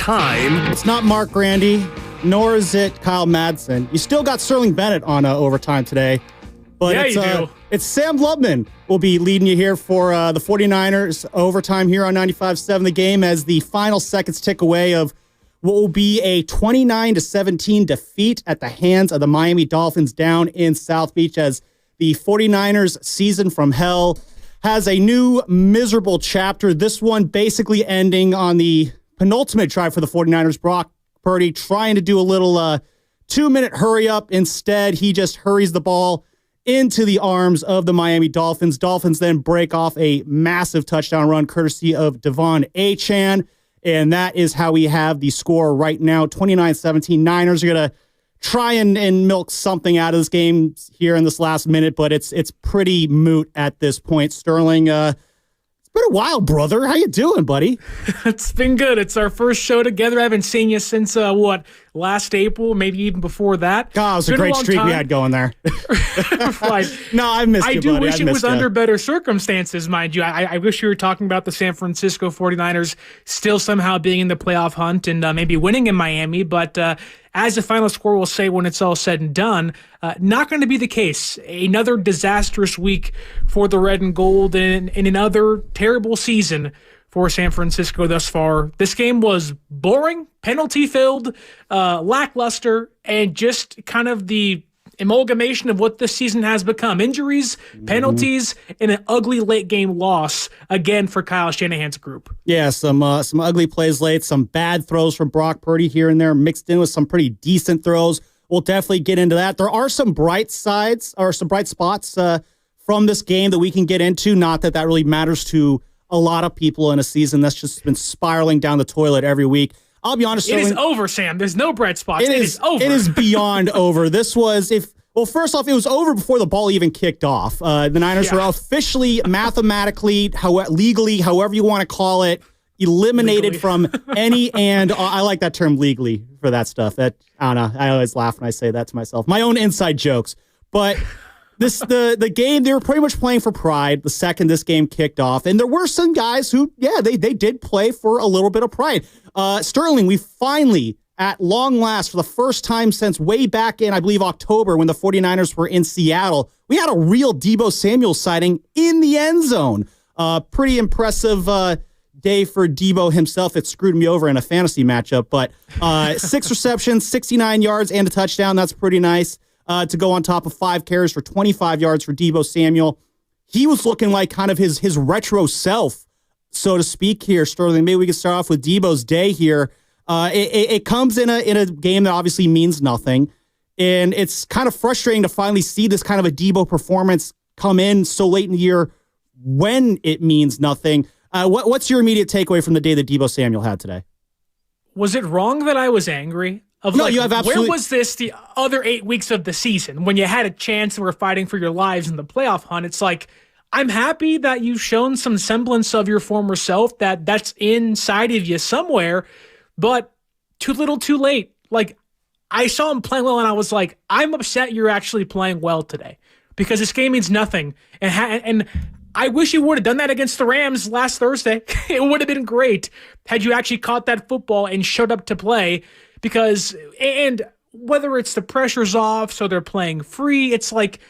overtime. It's not Mark Grandy, nor is it Kyle Madsen. You still got Sterling Bennett on overtime today. But yeah, you do. It's Sam Lubman will be leading you here for the 49ers overtime here on 95.7 The Game as the final seconds tick away of what will be a 29-17 defeat at the hands of the Miami Dolphins down in South Beach as the 49ers season from hell has a new miserable chapter. This one basically ending on the penultimate drive for the 49ers. Brock Purdy trying to do a little 2-minute hurry up. Instead, he just hurries the ball into the arms of the Miami Dolphins. Dolphins then break off a massive touchdown run courtesy of Devon Achane. And that is how we have the score right now. 29-17. Niners are going to try and milk something out of this game here in this last minute, but it's pretty moot at this point. Sterling, it's been a while, brother. How you doing, buddy? It's been good. It's our first show together. I haven't seen you since, last April, maybe even before that. God, it was a great streak we had going there. Right. No, I missed you, buddy. I do wish it was under better circumstances, mind you. I wish you were talking about the San Francisco 49ers still somehow being in the playoff hunt and maybe winning in Miami, but as the final score will say when it's all said and done, not going to be the case. Another disastrous week for the red and gold and another terrible season for San Francisco thus far. This game was boring, penalty-filled, lackluster, and just kind of the amalgamation of what this season has become. Injuries, penalties, and an ugly late-game loss, again, for Kyle Shanahan's group. Yeah, some ugly plays late, some bad throws from Brock Purdy here and there, mixed in with some pretty decent throws. We'll definitely get into that. There are some bright sides, or some bright spots from this game that we can get into. Not that that really matters to a lot of people in a season that's just been spiraling down the toilet every week. I'll be honest. It is over, Sam. There's no bright spots. It is over. It is beyond over. This was, first off, it was over before the ball even kicked off. The Niners were officially, mathematically, legally, however you want to call it, eliminated from any and I like that term legally for that stuff. That I don't know. I always laugh when I say that to myself. My own inside jokes. But the game, they were pretty much playing for pride the second this game kicked off. And there were some guys who, they did play for a little bit of pride. Sterling, we finally, at long last, for the first time since way back in, I believe, October, when the 49ers were in Seattle, we had a real Deebo Samuel sighting in the end zone. Pretty impressive day for Deebo himself. It screwed me over in a fantasy matchup, but 6 receptions, 69 yards, and a touchdown. That's pretty nice to go on top of 5 carries for 25 yards for Deebo Samuel. He was looking like kind of his retro self, so to speak here, Sterling. Maybe we can start off with Deebo's day here. It comes in a game that obviously means nothing, and it's kind of frustrating to finally see this kind of a Deebo performance come in so late in the year when it means nothing. What's your immediate takeaway from the day that Deebo Samuel had today? Was it wrong that I was angry? You have absolutely. Where was this the other 8 weeks of the season when you had a chance and were fighting for your lives in the playoff hunt? It's like, I'm happy that you've shown some semblance of your former self, that's inside of you somewhere, but too little too late. Like, I saw him playing well and I was like, I'm upset you're actually playing well today because this game means nothing. And I wish you would have done that against the Rams last Thursday. It would have been great had you actually caught that football and showed up to play. Because, and whether it's the pressure's off, so they're playing free, it's like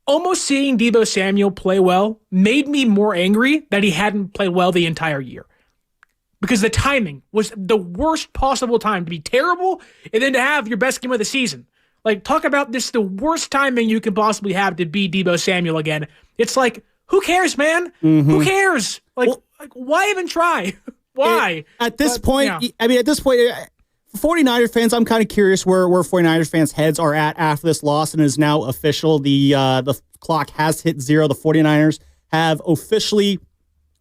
almost seeing Deebo Samuel play well made me more angry that he hadn't played well the entire year. Because the timing was the worst possible time to be terrible and then to have your best game of the season. Like, talk about this, the worst timing you can possibly have to be Deebo Samuel again. It's like, who cares, man? Mm-hmm. Who cares? Like, why even try? Why? At this point, 49er fans, I'm kind of curious where 49er fans' heads are at after this loss, and it is now official. The clock has hit 0. The 49ers have officially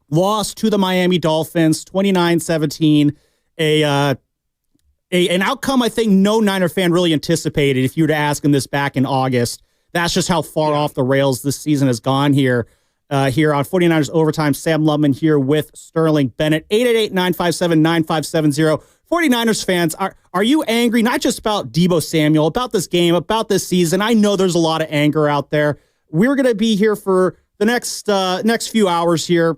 lost to the Miami Dolphins, 29-17. An outcome I think no Niner fan really anticipated if you were to ask him this back in August. That's just how far off the rails this season has gone here. Here on 49ers Overtime, Sam Lubman here with Sterling Bennett. 888-957-9570. 49ers fans, are you angry, not just about Deebo Samuel, about this game, about this season? I know there's a lot of anger out there. We're going to be here for the next few hours here,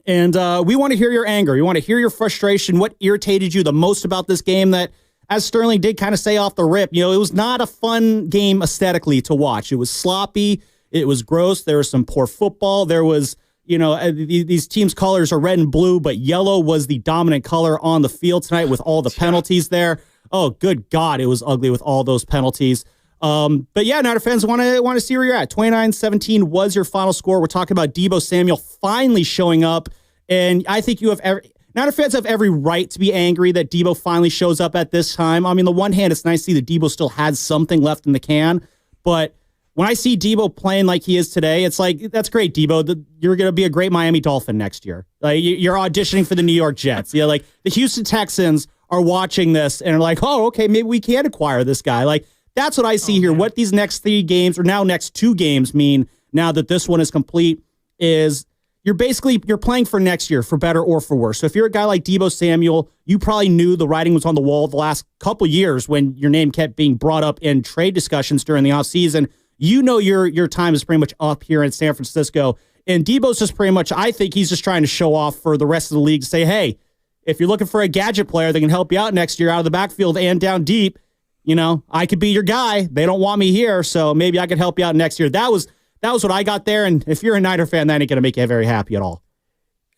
And we want to hear your anger. We want to hear your frustration. What irritated you the most about this game that, as Sterling did kind of say off the rip, it was not a fun game aesthetically to watch. It was sloppy. It was gross. There was some poor football. There was, these teams' colors are red and blue, but yellow was the dominant color on the field tonight with all the penalties there. Oh, good God, it was ugly with all those penalties. But yeah, Niner fans want to see where you're at. 29-17 was your final score. We're talking about Deebo Samuel finally showing up, and I think Niner fans have every right to be angry that Deebo finally shows up at this time. I mean, on the one hand, it's nice to see that Deebo still has something left in the can, but when I see Deebo playing like he is today, it's like, that's great, Deebo. You're going to be a great Miami Dolphin next year. Like, you're auditioning for the New York Jets. Like the Houston Texans are watching this and are like, oh, okay, maybe we can acquire this guy. Like, that's what I see here. What these next 3 games, or now next 2 games, mean now that this one is complete is you're playing for next year, for better or for worse. So if you're a guy like Deebo Samuel, you probably knew the writing was on the wall the last couple years when your name kept being brought up in trade discussions during the offseason. Your time is pretty much up here in San Francisco. And Deebo's just pretty much, I think he's just trying to show off for the rest of the league to say, hey, if you're looking for a gadget player that can help you out next year out of the backfield and down deep, I could be your guy. They don't want me here, so maybe I could help you out next year. That was what I got there. And if you're a Niner fan, that ain't going to make you very happy at all.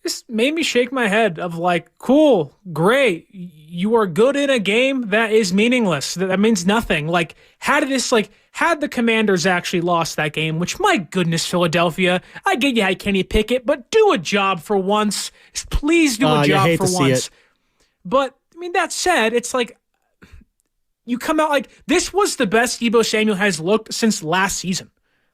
This made me shake my head of like, cool, great. You are good in a game that is meaningless. That means nothing. Like, had the Commanders actually lost that game, which, my goodness, Philadelphia, I get you had Kenny Pickett, but do a job for once. Please do a job for once. But, I mean, that said, it's like, you come out like, this was the best Deebo Samuel has looked since last season.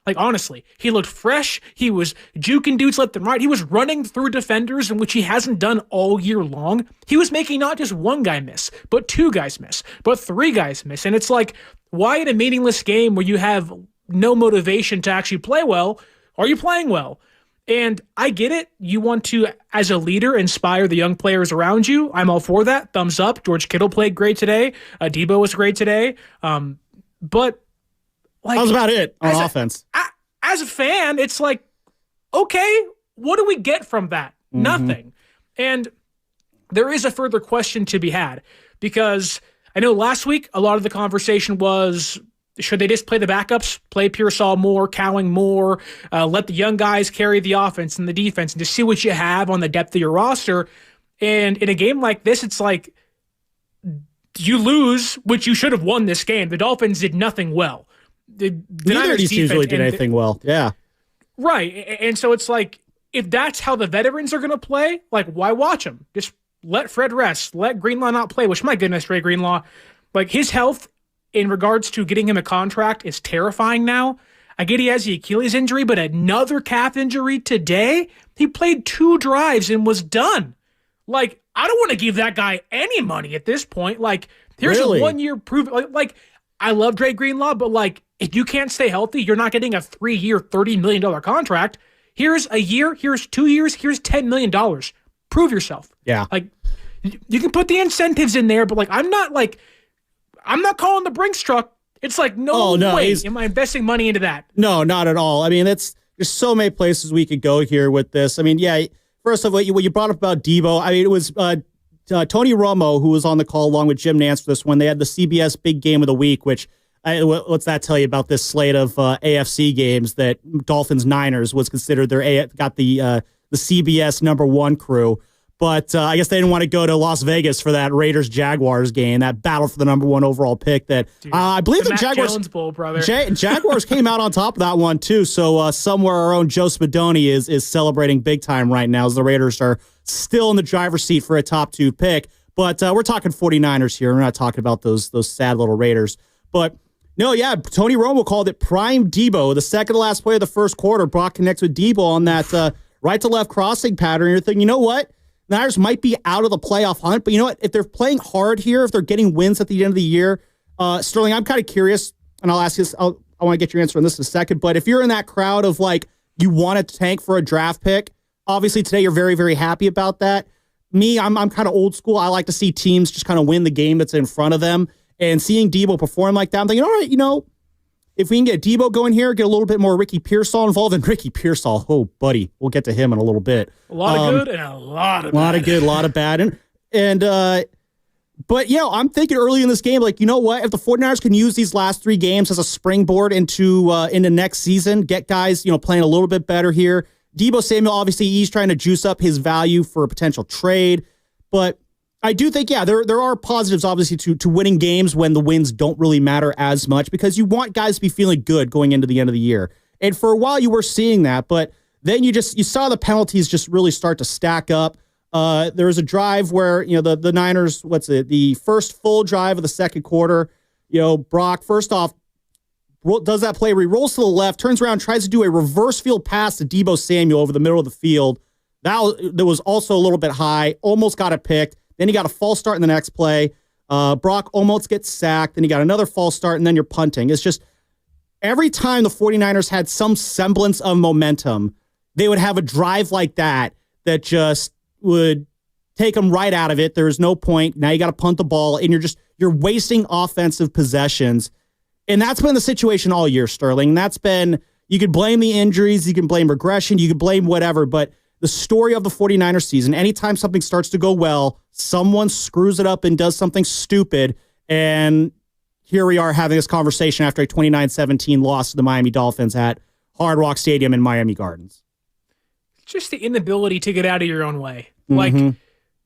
Like, honestly, he looked fresh. He was juking dudes left and right. He was running through defenders, in which he hasn't done all year long. He was making not just one guy miss, but 2 guys miss, but 3 guys miss. And it's like, why in a meaningless game where you have no motivation to actually play well, are you playing well? And I get it. You want to, as a leader, inspire the young players around you. I'm all for that. Thumbs up. George Kittle played great today. Deebo was great today. But like, that was about it on offense. As a fan, it's like, okay, what do we get from that? Mm-hmm. Nothing. And there is a further question to be had, because I know last week a lot of the conversation was, should they just play the backups, play Pearsall more, Cowing more, let the young guys carry the offense and the defense, and just see what you have on the depth of your roster? And in a game like this, it's like, you lose, which you should have won this game. The Dolphins did nothing well. Neither of these teams really did anything well. Yeah. Right. And so it's like, if that's how the veterans are going to play, like, why watch them? Just let Fred rest. Let Greenlaw not play, which, my goodness, Dre Greenlaw, like, his health in regards to getting him a contract is terrifying now. I get he has the Achilles injury, but another calf injury today. He played 2 drives and was done. Like, I don't want to give that guy any money at this point. Like, here's a 1-year proof. Like, I love Dre Greenlaw, but like, if you can't stay healthy, you're not getting a 3-year, $30 million contract. Here's a year, here's 2 years, here's $10 million. Prove yourself. Yeah. Like, you can put the incentives in there, but like, I'm not calling the Brinks truck. It's like, no way am I investing money into that. No, not at all. I mean, there's so many places we could go here with this. I mean, yeah, first of all, what you brought up about Deebo, I mean, it was Tony Romo, who was on the call along with Jim Nance for this one. They had the CBS Big Game of the Week, which, what's that tell you about this slate of AFC games that Dolphins-Niners was considered got the CBS #1 crew. But I guess they didn't want to go to Las Vegas for that Raiders-Jaguars game, that battle for the #1 overall pick. That I believe the Jaguars Jones Bowl, brother. Jaguars came out on top of that one too. So somewhere our own Joe Spadoni is celebrating big time right now as the Raiders are still in the driver's seat for a top 2 pick. But we're talking 49ers here. We're not talking about those sad little Raiders. But no, yeah, Tony Romo called it prime Deebo, the second to last play of the first quarter. Brock connects with Deebo on that right to left crossing pattern. You're thinking, you know what? The Niners might be out of the playoff hunt, but you know what? If they're playing hard here, if they're getting wins at the end of the year, Sterling, I'm kind of curious, and I'll ask you this. I want to get your answer on this in a second, but if you're in that crowd of like, you want to tank for a draft pick, obviously today you're very, very happy about that. Me, I'm kind of old school. I like to see teams just kind of win the game that's in front of them, and seeing Deebo perform like that, I'm thinking, all right, if we can get Debo going here, get a little bit more Ricky Pearsall involved. And Ricky Pearsall, oh, buddy, we'll get to him in a little bit. A lot of good and a lot of bad. A lot of good, a lot of bad. But, I'm thinking early in this game, like, you know what? If the 49ers can use these last 3 games as a springboard into next season, get guys, playing a little bit better here. Debo Samuel, obviously, he's trying to juice up his value for a potential trade. But I do think, there are positives, obviously, to winning games when the wins don't really matter as much, because you want guys to be feeling good going into the end of the year. And for a while, you were seeing that, but then you saw the penalties just really start to stack up. There was a drive where, the Niners, the first full drive of the second quarter, Brock, first off, does that play where he rolls to the left, turns around, tries to do a reverse field pass to Debo Samuel over the middle of the field. That was also a little bit high, almost got it picked. Then he got a false start in the next play. Brock almost gets sacked. Then he got another false start, and then you're punting. It's just every time the 49ers had some semblance of momentum, they would have a drive like that just would take them right out of it. There's no point. Now you got to punt the ball, and you're wasting offensive possessions. And that's been the situation all year, Sterling. That's been, you could blame the injuries, you can blame regression, you could blame whatever, but the story of the 49ers season, anytime something starts to go well, someone screws it up and does something stupid, and here we are having this conversation after a 29-17 loss to the Miami Dolphins at Hard Rock Stadium in Miami Gardens. Just the inability to get out of your own way. Like,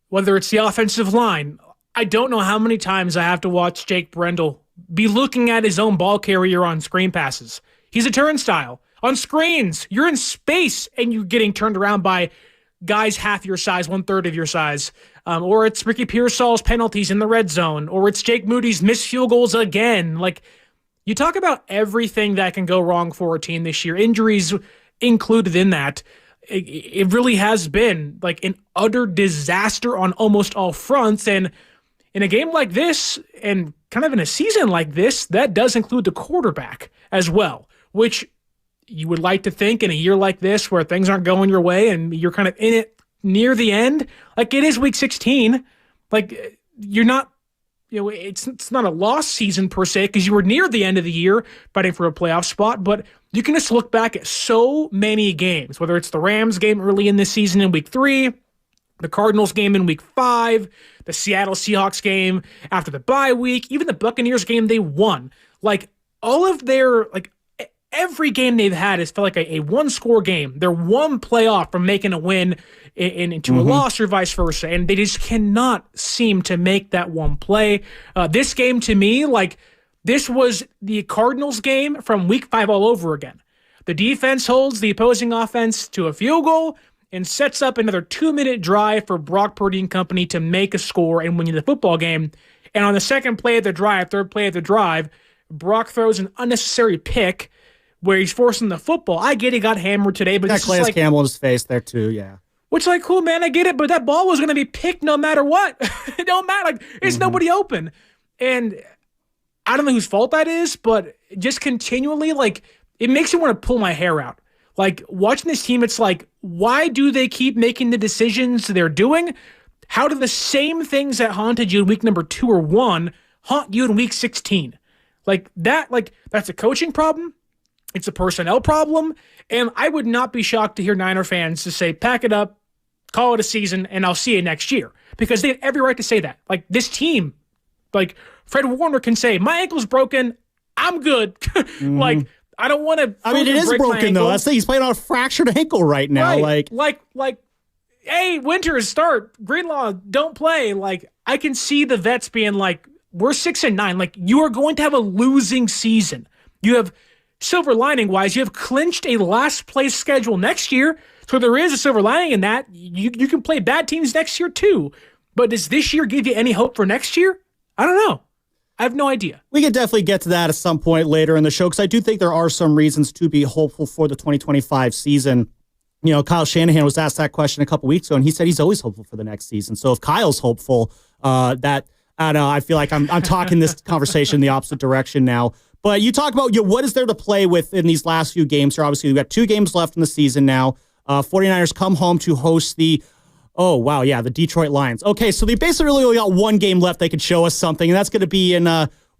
whether it's the offensive line, I don't know how many times I have to watch Jake Brendel be looking at his own ball carrier on screen passes. He's a turnstile. On screens, you're in space and you're getting turned around by guys half your size, 1/3 of your size. Or it's Ricky Pearsall's penalties in the red zone. Or it's Jake Moody's missed field goals again. Like, you talk about everything that can go wrong for a team this year, injuries included in that. It really has been like an utter disaster on almost all fronts. And in a game like this, and kind of in a season like this, that does include the quarterback as well, which you would like to think in a year like this where things aren't going your way and you're kind of in it near the end, like it is week 16, like you're not, it's not a lost season per se because you were near the end of the year fighting for a playoff spot, but you can just look back at so many games, whether it's the Rams game early in this season in week 3, the Cardinals game in week 5, the Seattle Seahawks game after the bye week, even the Buccaneers game they won. Like, all of their, like, every game they've had has felt like a one-score game. They're one playoff from making a win into a loss or vice versa, and they just cannot seem to make that one play. This game, to me, like, this was the Cardinals game from week 5 all over again. The defense holds the opposing offense to a field goal and sets up another 2-minute drive for Brock Purdy and company to make a score and win you the football game. And on the second play of the drive, third play of the drive, Brock throws an unnecessary pick where he's forcing the football. I get he got hammered today, but it's Calais like Campbell in his face there too, yeah. Which, like, cool, man, I get it, but that ball was going to be picked no matter what. It don't matter. Like, there's nobody open. And I don't know whose fault that is, but just continually, like, it makes me want to pull my hair out. Like, watching this team, it's like, why do they keep making the decisions they're doing? How do the same things that haunted you in week number 2 or 1 haunt you in week 16? That's a coaching problem. It's a personnel problem. And I would not be shocked to hear Niner fans to say, pack it up, call it a season, and I'll see you next year. Because they have every right to say that. Like, this team, like, Fred Warner can say, my ankle's broken, I'm good. Like, I don't want to. I mean, it is broken though. That's the thing. He's playing on a fractured ankle right now. Right. Like, hey, Winters, start. Greenlaw, don't play. Like, I can see the vets being like, we're 6-9. Like, you are going to have a losing season. You have silver lining wise. You have clinched a last place schedule next year, so there is a silver lining in that. You can play bad teams next year too. But does this year give you any hope for next year? I don't know. I have no idea. We could definitely get to that at some point later in the show because I do think there are some reasons to be hopeful for the 2025 season. Kyle Shanahan was asked that question a couple weeks ago, and he said he's always hopeful for the next season. So if Kyle's hopeful, I don't know. I feel like I'm talking this conversation in the opposite direction now. But you talk about what is there to play with in these last few games here. Obviously, we've got 2 games left in the season now. 49ers come home to host the Detroit Lions. Okay, so they basically only got 1 game left they could show us something, and that's going to be in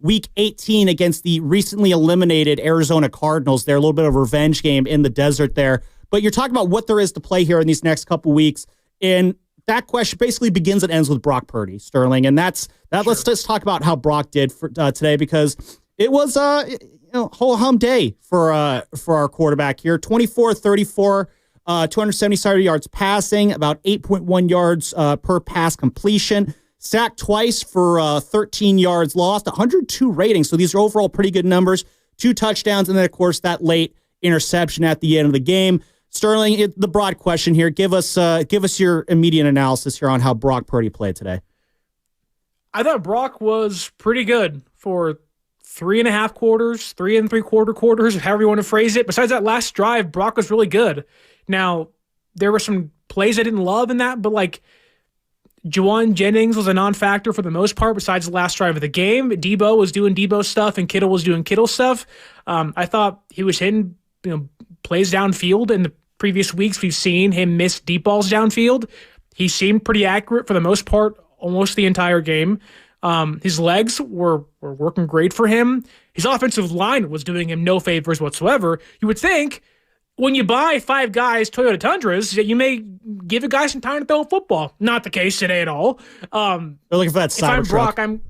Week 18 against the recently eliminated Arizona Cardinals. They're a little bit of a revenge game in the desert there. But you're talking about what there is to play here in these next couple weeks. And that question basically begins and ends with Brock Purdy, Sterling. And that's that. Sure. Let's just talk about how Brock did for today, because it was ho-hum day for our quarterback here. 24-34, 270 yards passing, about 8.1 yards per pass completion. Sacked twice for 13 yards lost, 102 ratings. So these are overall pretty good numbers. 2 touchdowns, and then, of course, that late interception at the end of the game. Sterling, the broad question here. Give us your immediate analysis here on how Brock Purdy played today. I thought Brock was pretty good for 3.5 quarters, 3 3/4 quarters, however you want to phrase it. Besides that last drive, Brock was really good. Now, there were some plays I didn't love in that, but like Juwan Jennings was a non-factor for the most part besides the last drive of the game. Debo was doing Debo stuff and Kittle was doing Kittle stuff. I thought he was hitting plays downfield. In the previous weeks, we've seen him miss deep balls downfield. He seemed pretty accurate for the most part, almost the entire game. His legs were working great for him. His offensive line was doing him no favors whatsoever. You would think when you buy 5 guys Toyota Tundras that you may give a guy some time to throw a football. Not the case today at all. They're looking for that Cybertruck. If I'm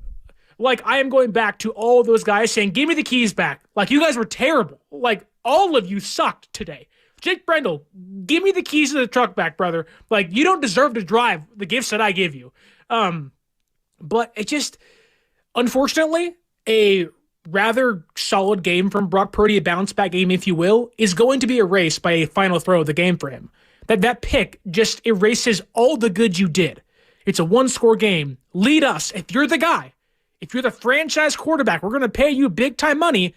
Brock, I am going back to all those guys saying, give me the keys back. Like, you guys were terrible. Like, all of you sucked today. Jake Brendel, give me the keys to the truck back, brother. Like, you don't deserve to drive the gifts that I give you. But it just, unfortunately, a rather solid game from Brock Purdy, a bounce-back game, if you will, is going to be erased by a final throw of the game for him. That pick just erases all the good you did. It's a 1-score game. Lead us. If you're the guy, if you're the franchise quarterback, we're going to pay you big-time money.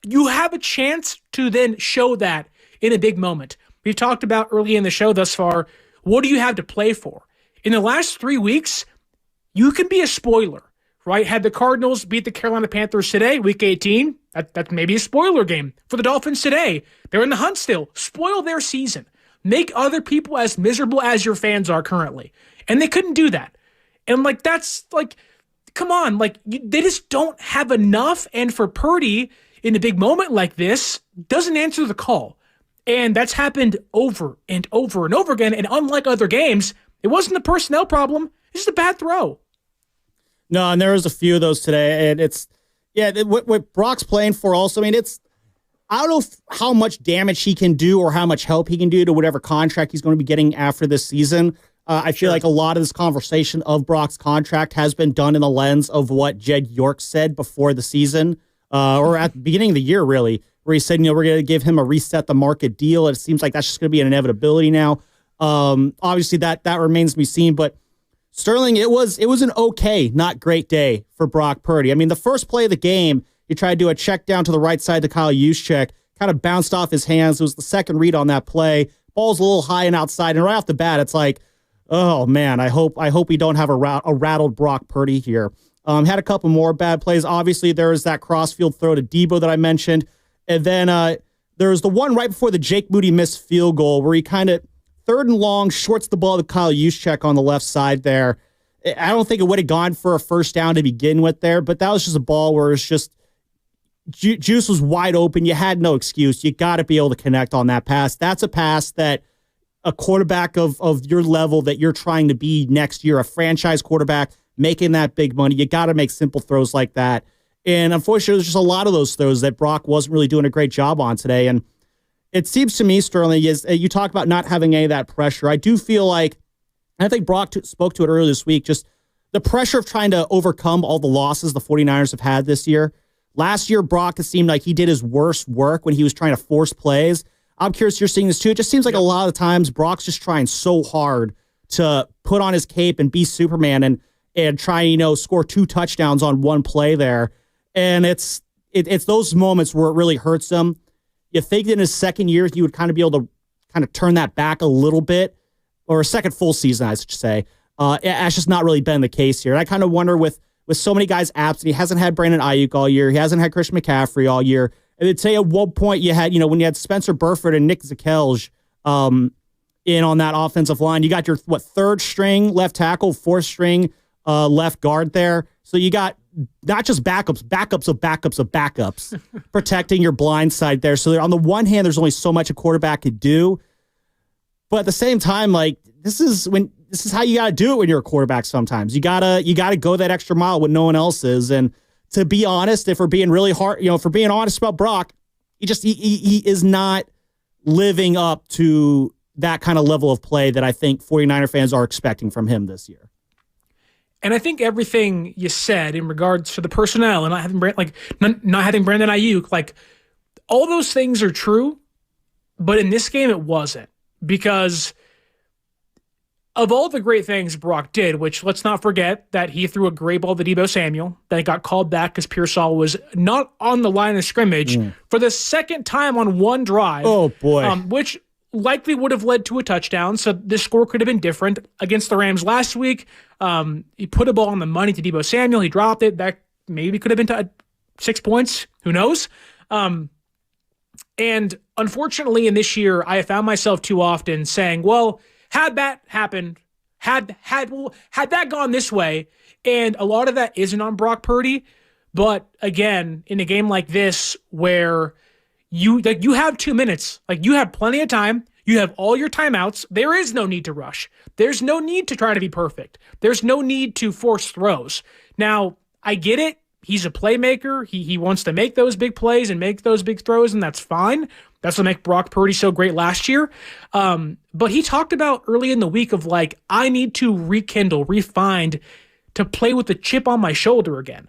You have a chance to then show that in a big moment. We've talked about early in the show thus far, what do you have to play for? In the last 3 weeks, you can be a spoiler, right? Had the Cardinals beat the Carolina Panthers today, week 18, that's maybe a spoiler game. For the Dolphins today, they're in the hunt still. Spoil their season. Make other people as miserable as your fans are currently. And they couldn't do that. And that's come on, they just don't have enough. And for Purdy, in a big moment like this, doesn't answer the call. And that's happened over and over and over again. And unlike other games, it wasn't a personnel problem. It's just a bad throw. No, and there was a few of those today. And what Brock's playing for also, I don't know how much damage he can do or how much help he can do to whatever contract he's going to be getting after this season. I feel like a lot of this conversation of Brock's contract has been done in the lens of what Jed York said before the season, or at the beginning of the year, really, where he said, we're going to give him a reset the market deal. And it seems like that's just going to be an inevitability now. Obviously, that remains to be seen. But Sterling, it was an okay, not great day for Brock Purdy. The first play of the game, he tried to do a check down to the right side to Kyle Juszczyk, kind of bounced off his hands. It was the second read on that play. Ball's a little high and outside, and right off the bat, it's like, oh man, I hope we don't have a rattled Brock Purdy here. Had a couple more bad plays. Obviously, there was that crossfield throw to Debo that I mentioned, and then there was the one right before the Jake Moody missed field goal where he kind of 3rd and long, shorts the ball to Kyle Juszczyk on the left side there. I don't think it would have gone for a first down to begin with there, but that was just a ball where it's just Juice was wide open. You had no excuse. You got to be able to connect on that pass. That's a pass that a quarterback of your level that you're trying to be next year, a franchise quarterback making that big money, you got to make simple throws like that. And unfortunately, there's just a lot of those throws that Brock wasn't really doing a great job on today. And it seems to me, Sterling, is you talk about not having any of that pressure. I do feel like, and I think Brock spoke to it earlier this week, just the pressure of trying to overcome all the losses the 49ers have had this year. Last year, Brock, it seemed like he did his worst work when he was trying to force plays. I'm curious if you're seeing this too. It just seems like a lot of times Brock's just trying so hard to put on his cape and be Superman and try, score 2 touchdowns on one play there. And it's those moments where it really hurts him. You think that in his second year, he would kind of be able to kind of turn that back a little bit, or a second full season, I should say. That's just not really been the case here. And I kind of wonder with so many guys absent, he hasn't had Brandon Ayuk all year. He hasn't had Christian McCaffrey all year. And they'd say at one point you had, when you had Spencer Burford and Nick Zakelj in on that offensive line, you got your, 3rd string left tackle, 4th string left guard there. So you got not just backups of backups, protecting your blind side there. So on the one hand, there's only so much a quarterback could do. But at the same time, like, this is how you got to do it when you're a quarterback sometimes. You gotta go that extra mile when no one else is. And to be honest, if we're being really hard, if we're being honest about Brock, he is not living up to that kind of level of play that I think 49er fans are expecting from him this year. And I think everything you said in regards to the personnel and not having Brandon Ayuk, like, all those things are true, but in this game it wasn't, because of all the great things Brock did, which let's not forget that he threw a great ball to Deebo Samuel, that got called back because Pearsall was not on the line of scrimmage for the second time on one drive. Oh boy, which likely would have led to a touchdown, so this score could have been different. Against the Rams last week, he put a ball on the money to Deebo Samuel. He dropped it. That maybe could have been 6 points. Who knows? And unfortunately, in this year, I have found myself too often saying, well, had that happened, had that gone this way, and a lot of that isn't on Brock Purdy. But again, in a game like this where you have 2 minutes, like, you have plenty of time, you have all your timeouts, there is no need to rush. There's no need to try to be perfect. There's no need to force throws. Now, I get it. He's a playmaker. He wants to make those big plays and make those big throws, and that's fine. That's what made Brock Purdy so great last year. But he talked about early in the week of, like, I need to refine, to play with the chip on my shoulder again.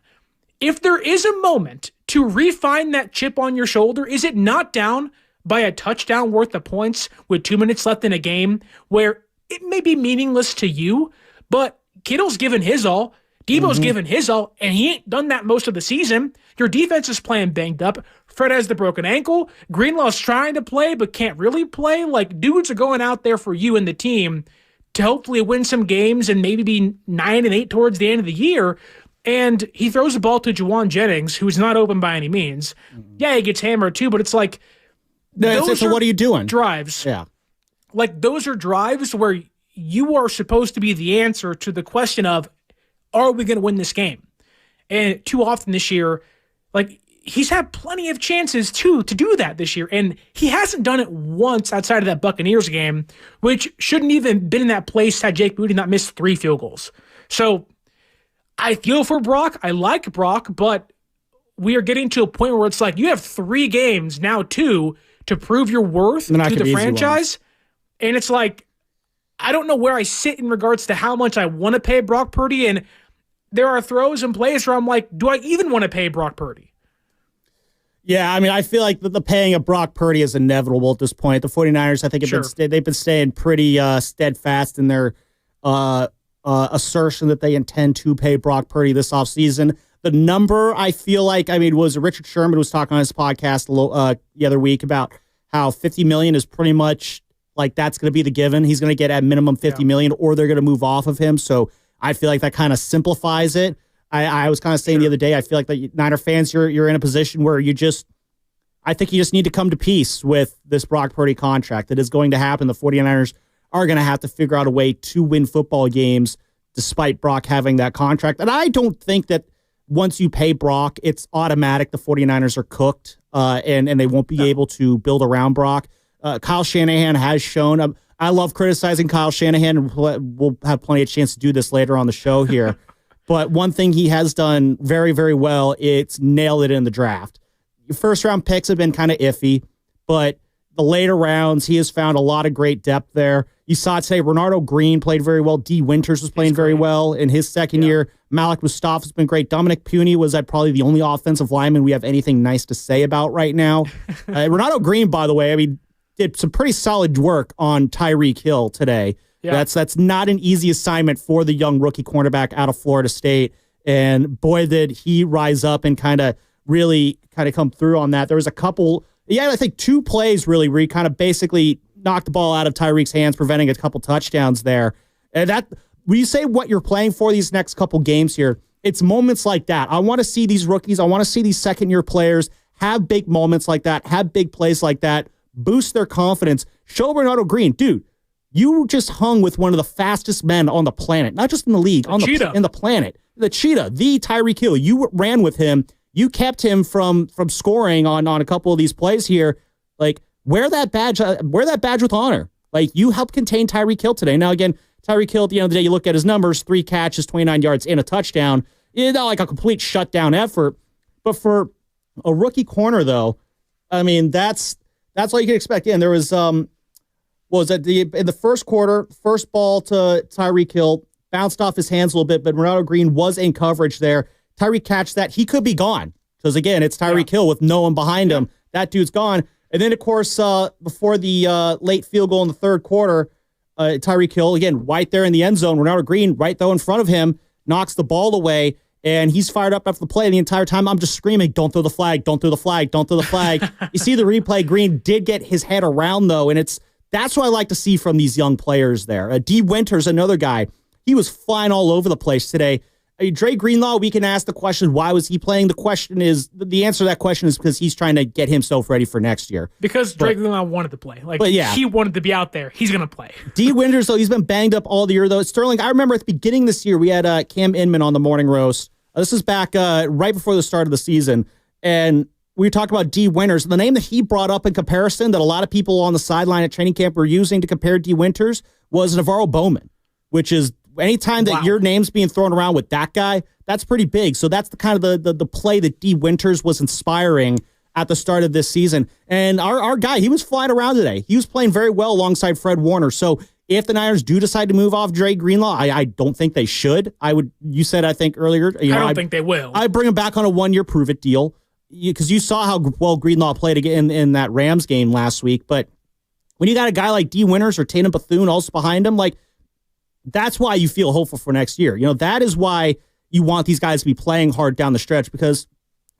If there is a moment to refine that chip on your shoulder, is it not down by a touchdown worth of points with 2 minutes left in a game where it may be meaningless to you, but Kittle's given his all, Deebo's given his all, and he ain't done that most of the season. Your defense is playing banged up. Fred has the broken ankle. Greenlaw's trying to play but can't really play. Like, dudes are going out there for you and the team to hopefully win some games and maybe be 9-8 towards the end of the year. And he throws the ball to Juwan Jennings, who's not open by any means. Yeah, he gets hammered too, but it's like, so what are you doing? Drives. Yeah. Like, those are drives where you are supposed to be the answer to the question of, are we going to win this game? And too often this year, like, he's had plenty of chances to do that this year, and he hasn't done it once outside of that Buccaneers game, which shouldn't even been in that place had Jake Moody not missed 3 field goals. So I feel for Brock. I like Brock, but we are getting to a point where it's like, you have 3 games, now 2, to prove your worth to the franchise. And it's like, I don't know where I sit in regards to how much I want to pay Brock Purdy. And there are throws and plays where I'm like, do I even want to pay Brock Purdy? Yeah, I mean, I feel like the paying of Brock Purdy is inevitable at this point. The 49ers, I think, they've been staying pretty steadfast in their assertion that they intend to pay Brock Purdy this offseason. The number, I feel like, I mean, was Richard Sherman was talking on his podcast the other week about how $50 million is pretty much like that's going to be the given. He's going to get at minimum $50 million, or they're going to move off of him. So I feel like that kind of simplifies it. I was kind of saying the other day, I feel like the Niner fans, you're in a position where I think you just need to come to peace with this Brock Purdy contract that is going to happen. The 49ers are going to have to figure out a way to win football games despite Brock having that contract. And I don't think that once you pay Brock, it's automatic the 49ers are cooked and they won't be able to build around Brock. Kyle Shanahan has shown, I love criticizing Kyle Shanahan, and we'll have plenty of chance to do this later on the show here. But one thing he has done very, very well, it's nailed it in the draft. Your first-round picks have been kind of iffy, but the later rounds, he has found a lot of great depth there. You saw it today. Renardo Green played very well. D. Winters was playing very well in his second year. Malik Mustafa has been great. Dominic Puny was probably the only offensive lineman we have anything nice to say about right now. Renardo Green, by the way, I mean, did some pretty solid work on Tyreek Hill today. Yeah. That's not an easy assignment for the young rookie cornerback out of Florida State. And boy, did he rise up and really come through on that. There was a couple, I think 2 plays really where he kind of basically knocked the ball out of Tyreek's hands, preventing a couple touchdowns there. And that, when you say what you're playing for these next couple games here, it's moments like that. I want to see these rookies, I want to see these second-year players have big moments like that, have big plays like that, boost their confidence. Show Renardo Green, dude, you just hung with one of the fastest men on the planet, not just in the league, in the planet. the cheetah, the Tyreek Hill. You ran with him. You kept him from scoring on a couple of these plays here. Like, wear that badge with honor. Like, you helped contain Tyreek Hill today. Now, again, Tyreek Hill, at the end of the day, you look at his numbers, 3 catches, 29 yards, and a touchdown. It's not like a complete shutdown effort. But for a rookie corner, though, I mean, that's all you can expect. And there was, in the first quarter, first ball to Tyreek Hill, bounced off his hands a little bit, but Ronaldo Green was in coverage there. Tyreek catched that. He could be gone. Because, again, it's Tyreek Hill with no one behind him. That dude's gone. And then, of course, before the late field goal in the third quarter, Tyreek Hill, again, right there in the end zone. Ronaldo Green, right though in front of him, knocks the ball away, and he's fired up after the play. The entire time, I'm just screaming, don't throw the flag, don't throw the flag, don't throw the flag. You see the replay. Green did get his head around, though, and that's what I like to see from these young players there. D. Winters, another guy. He was flying all over the place today. Dre Greenlaw, we can ask the question, why was he playing? The answer to that question is because he's trying to get himself ready for next year. Because Dre Greenlaw wanted to play. He wanted to be out there. He's going to play. D. Winters, though, he's been banged up all the year, though. Sterling, I remember at the beginning of this year, we had Cam Inman on the morning roast. This is back right before the start of the season. And we talked about D. Winters. The name that he brought up in comparison that a lot of people on the sideline at training camp were using to compare D. Winters was Navarro Bowman, which is anytime that your name's being thrown around with that guy, that's pretty big. So that's the kind of the play that D. Winters was inspiring at the start of this season. And our guy, he was flying around today. He was playing very well alongside Fred Warner. So if the Niners do decide to move off Dre Greenlaw, I don't think they should. You said, I think earlier, I don't think they will. I'd bring him back on a 1-year prove-it deal because you saw how well Greenlaw played again in that Rams game last week. But when you got a guy like D. Winters or Tatum Bethune also behind him, that's why you feel hopeful for next year. That is why you want these guys to be playing hard down the stretch because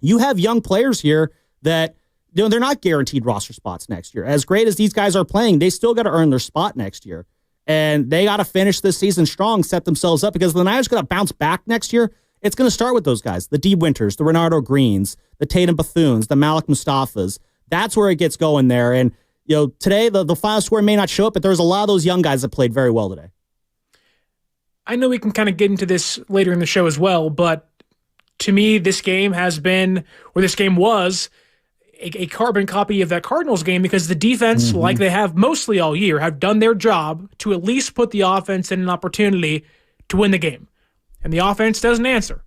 you have young players here that they're not guaranteed roster spots next year. As great as these guys are playing, they still got to earn their spot next year. And they got to finish this season strong, set themselves up because the Niners got to bounce back next year. It's going to start with those guys, the D. Winters, the Renardo Greens, the Tatum Bethunes, the Malik Mustafas. That's where it gets going there. And today the final score may not show up, but there's a lot of those young guys that played very well today. I know we can kind of get into this later in the show as well, but to me, this game was a carbon copy of that Cardinals game because the defense, like they have mostly all year, have done their job to at least put the offense in an opportunity to win the game. And the offense doesn't answer.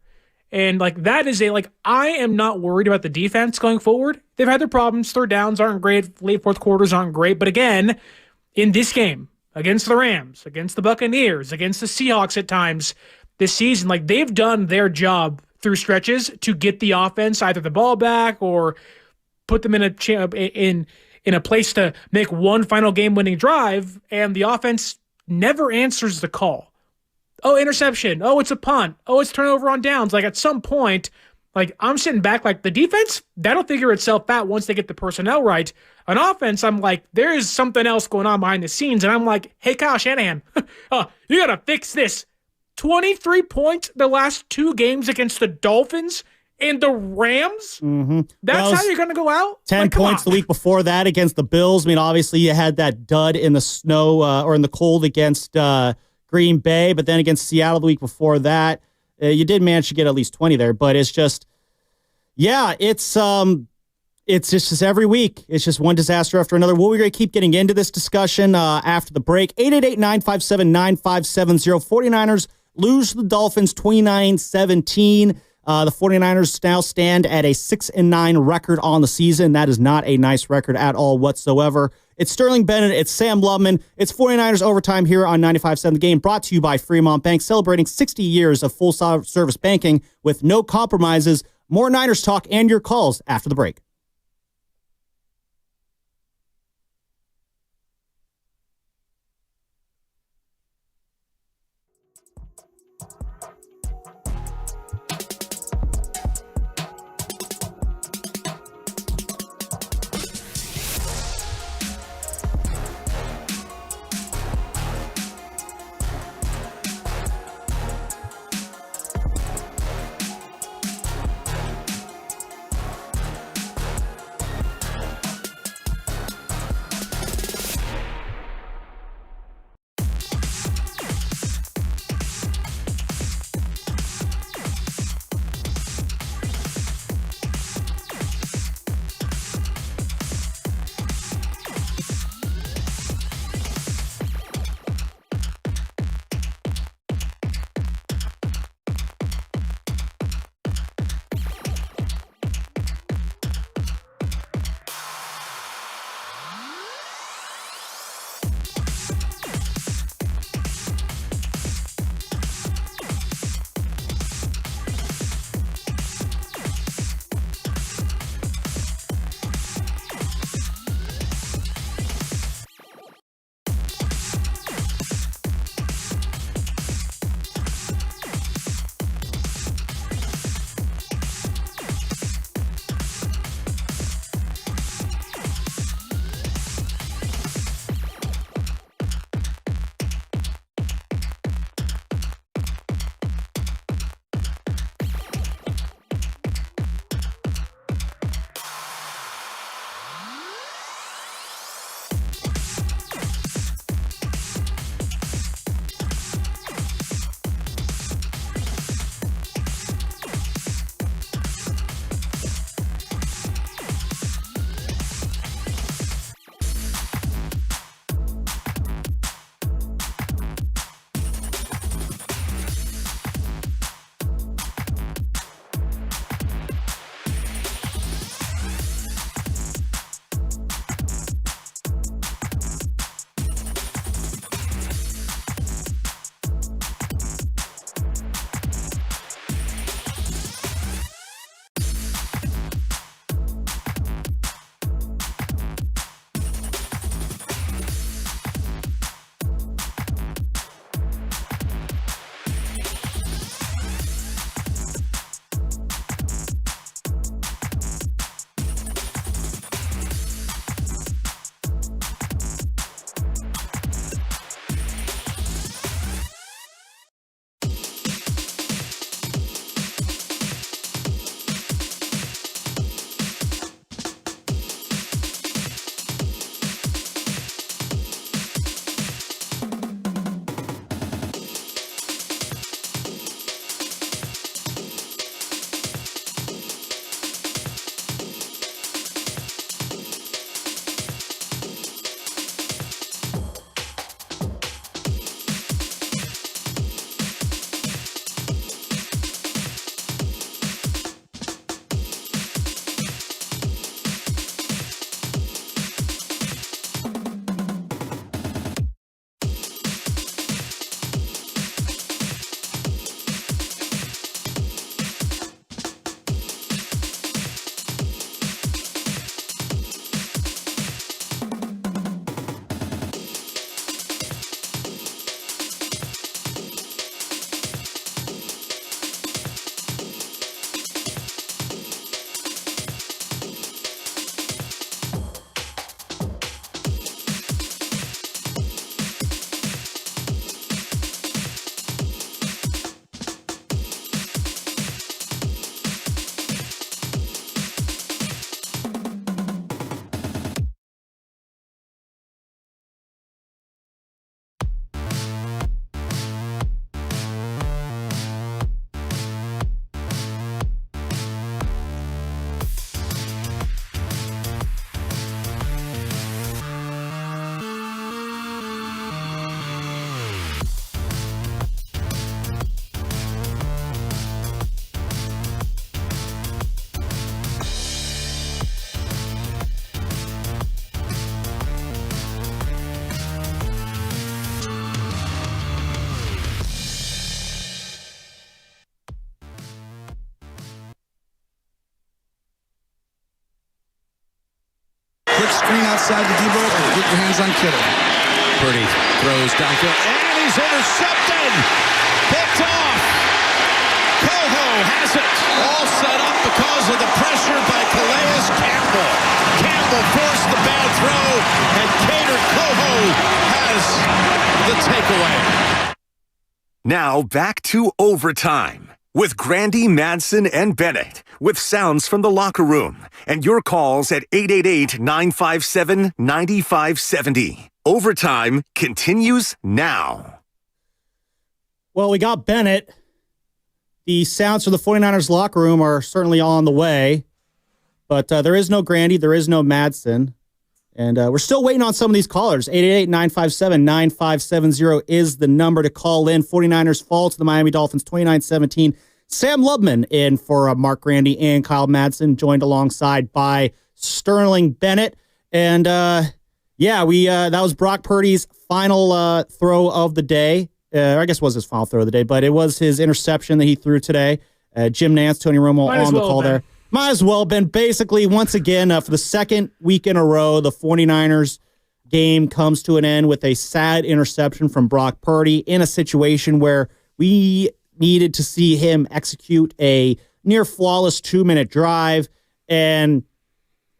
And that is I am not worried about the defense going forward. They've had their problems. Third downs aren't great. Late fourth quarters aren't great. But again, in this game, against the Rams, against the Buccaneers, against the Seahawks at times this season, they've done their job through stretches to get the offense either the ball back or put them in a place to make one final game-winning drive, and the offense never answers the call. Oh, interception. Oh, it's a punt. Oh, it's turnover on downs. At some point, I'm sitting back the defense, that'll figure itself out once they get the personnel right. On offense, I'm there is something else going on behind the scenes, and I'm hey, Kyle Shanahan, you got to fix this. 23 points the last 2 games against the Dolphins and the Rams? Mm-hmm. That's how you're going to go out? 10 points the week before that against the Bills. I mean, obviously you had that dud in the snow or in the cold against Green Bay, but then against Seattle the week before that, you did manage to get at least 20 there, but it's just, it's just every week. It's just one disaster after another. We're going to keep getting into this discussion after the break. 888-957-9570. 49ers lose to the Dolphins 29-17. The 49ers now stand at a 6-9 record on the season. That is not a nice record at all whatsoever. It's Sterling Bennett. It's Sam Lubman. It's 49ers Overtime here on 95.7 The Game, brought to you by Fremont Bank, celebrating 60 years of full-service banking with no compromises. More Niners talk and your calls after the break. quick screen outside to Debo. Get your hands on Kittle. Purdy throws downfield, and he's intercepted. Picked off. Coho has it. All set up because of the pressure by Calais Campbell. Campbell forced the bad throw, and Cater Coho has the takeaway. Now back to overtime with Grandy, Madsen, and Bennett, with sounds from the locker room and your calls at 888-957-9570. Overtime continues now. Well, we got Bennett. The sounds from the 49ers locker room are certainly on the way, but there is no Grandy, there is no Madsen. And we're still waiting on some of these callers. 888-957-9570 is the number to call in. 49ers fall to the Miami Dolphins 29-17. Sam Lubman in for Mark Grandy and Kyle Madsen, joined alongside by Sterling Bennett. And that was Brock Purdy's final throw of the day. I guess it was his final throw of the day, but it was his interception that he threw today. Jim Nance, Tony Romo on the call there. Might as well have been. Basically, once again, for the second week in a row, the 49ers game comes to an end with a sad interception from Brock Purdy in a situation where we needed to see him execute a near flawless 2-minute drive. And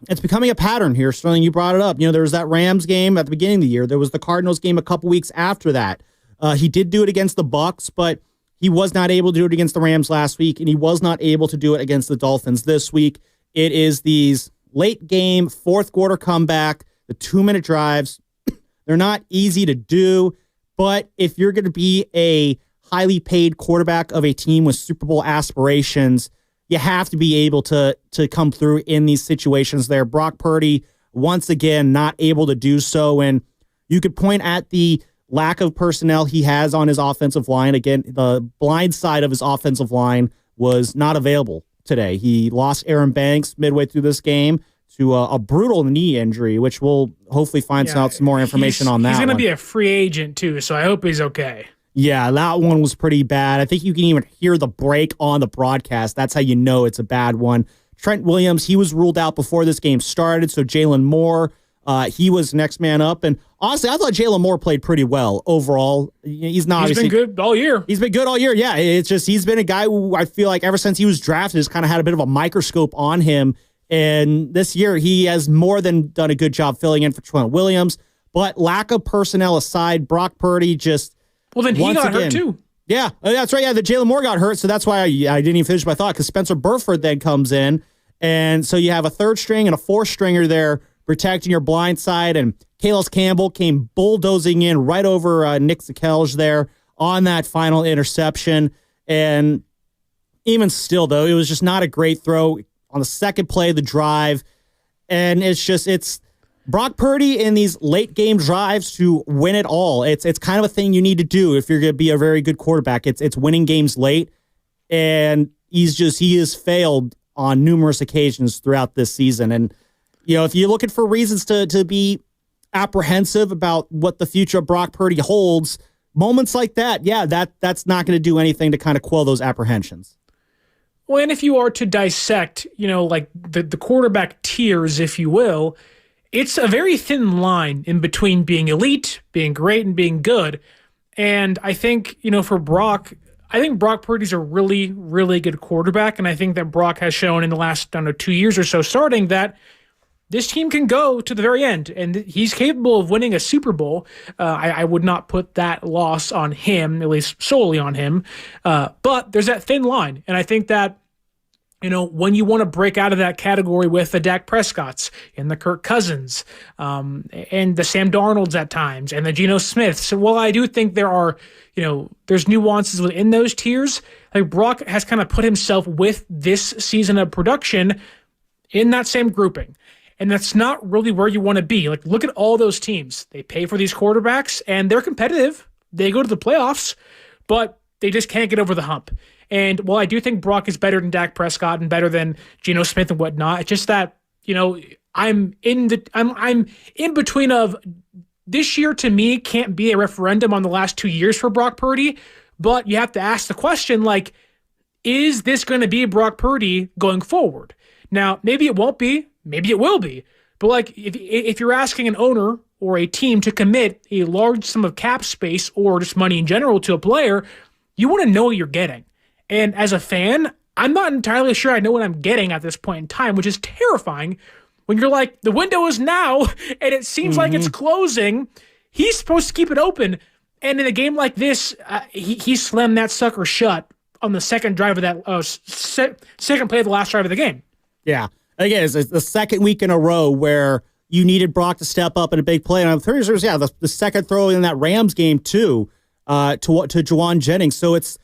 it's becoming a pattern here. Sterling, you brought it up. There was that Rams game at the beginning of the year. There was the Cardinals game a couple weeks after that. He did do it against the Bucs, but he was not able to do it against the Rams last week, and he was not able to do it against the Dolphins this week. It is these late game, fourth quarter comeback, the 2-minute drives. They're not easy to do, but if you're going to be a highly paid quarterback of a team with Super Bowl aspirations, you have to be able to come through in these situations there. Brock Purdy, once again, not able to do so, and you could point at the lack of personnel he has on his offensive line. Again, the blind side of his offensive line was not available today. He lost Aaron Banks midway through this game to a brutal knee injury, which we'll hopefully find out some more information on that. He's going to be a free agent, too, so I hope he's okay. Yeah, that one was pretty bad. I think you can even hear the break on the broadcast. That's how you know it's a bad one. Trent Williams, he was ruled out before this game started, so Jalen Moore, he was next man up. And honestly, I thought Jalen Moore played pretty well overall. He's been good all year. He's been good all year. Yeah, it's just he's been a guy who I feel like ever since he was drafted has kind of had a bit of a microscope on him. And this year he has more than done a good job filling in for Trent Williams. But lack of personnel aside, Brock Purdy just then he got hurt too. Yeah, that's right. Yeah, the Jalen Moore got hurt, so that's why I didn't even finish my thought, because Spencer Burford then comes in, and so you have a third string and a fourth stringer there protecting your blind side, and Calais Campbell came bulldozing in right over Nick Zakelj there on that final interception. And even still, though, it was just not a great throw on the second play of the drive. And it's Brock Purdy in these late game drives to win it all. It's kind of a thing you need to do if you're going to be a very good quarterback. It's winning games late, and he has failed on numerous occasions throughout this season. And if you're looking for reasons to be apprehensive about what the future of Brock Purdy holds, moments like that, that's not going to do anything to kind of quell those apprehensions. Well, and if you are to dissect, like the quarterback tiers, if you will, it's a very thin line in between being elite, being great, and being good. And I think, for Brock, I think Brock Purdy's a really, really good quarterback. And I think that Brock has shown in the last, 2 years or so starting that this team can go to the very end, and he's capable of winning a Super Bowl. I would not put that loss on him, at least solely on him. But there's that thin line, and I think that, when you want to break out of that category with the Dak Prescotts and the Kirk Cousins and the Sam Darnolds at times and the Geno Smiths, so while I do think there are, there's nuances within those tiers, like Brock has kind of put himself with this season of production in that same grouping. And that's not really where you want to be. Like, look at all those teams. They pay for these quarterbacks, and they're competitive. They go to the playoffs, but they just can't get over the hump. And while I do think Brock is better than Dak Prescott and better than Geno Smith and whatnot, it's just that, I'm in between of this year to me can't be a referendum on the last 2 years for Brock Purdy, but you have to ask the question, like, is this going to be Brock Purdy going forward? Now, maybe it won't be. Maybe it will be, But like if you're asking an owner or a team to commit a large sum of cap space or just money in general to a player, you want to know what you're getting. And as a fan, I'm not entirely sure I know what I'm getting at this point in time, which is terrifying when you're like, the window is now and it seems like it's closing. He's supposed to keep it open. And in a game like this, he slammed that sucker shut on the second drive of that second play of the last drive of the game. Yeah. Again, it's the second week in a row where you needed Brock to step up in a big play. And on Thursday, the second throw in that Rams game too, to Juwan Jennings. So it's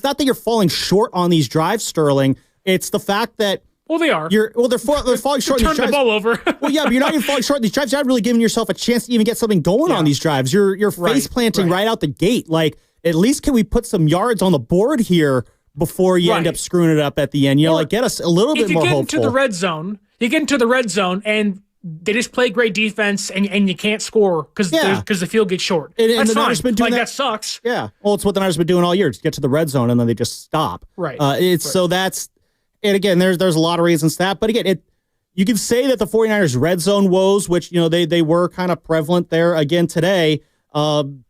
not that you're falling short on these drives, Sterling. It's the fact that they are. They're falling short. Turn the ball over. Well, yeah, but you're not even falling short on these drives. You're not really giving yourself a chance to even get something going on these drives. You're face planting right out the gate. Like, at least can we put some yards on the board here before you end up screwing it up at the end? Get us a little bit more hopeful. If you get into the red zone, and they just play great defense, and you can't score because the field gets short. And that's fine. Been doing that sucks. Yeah. Well, it's what the Niners have been doing all year. Just get to the red zone, and then they just stop. Right. So that's... And again, there's a lot of reasons for that. But again, you can say that the 49ers red zone woes, which, they were kind of prevalent there again today. You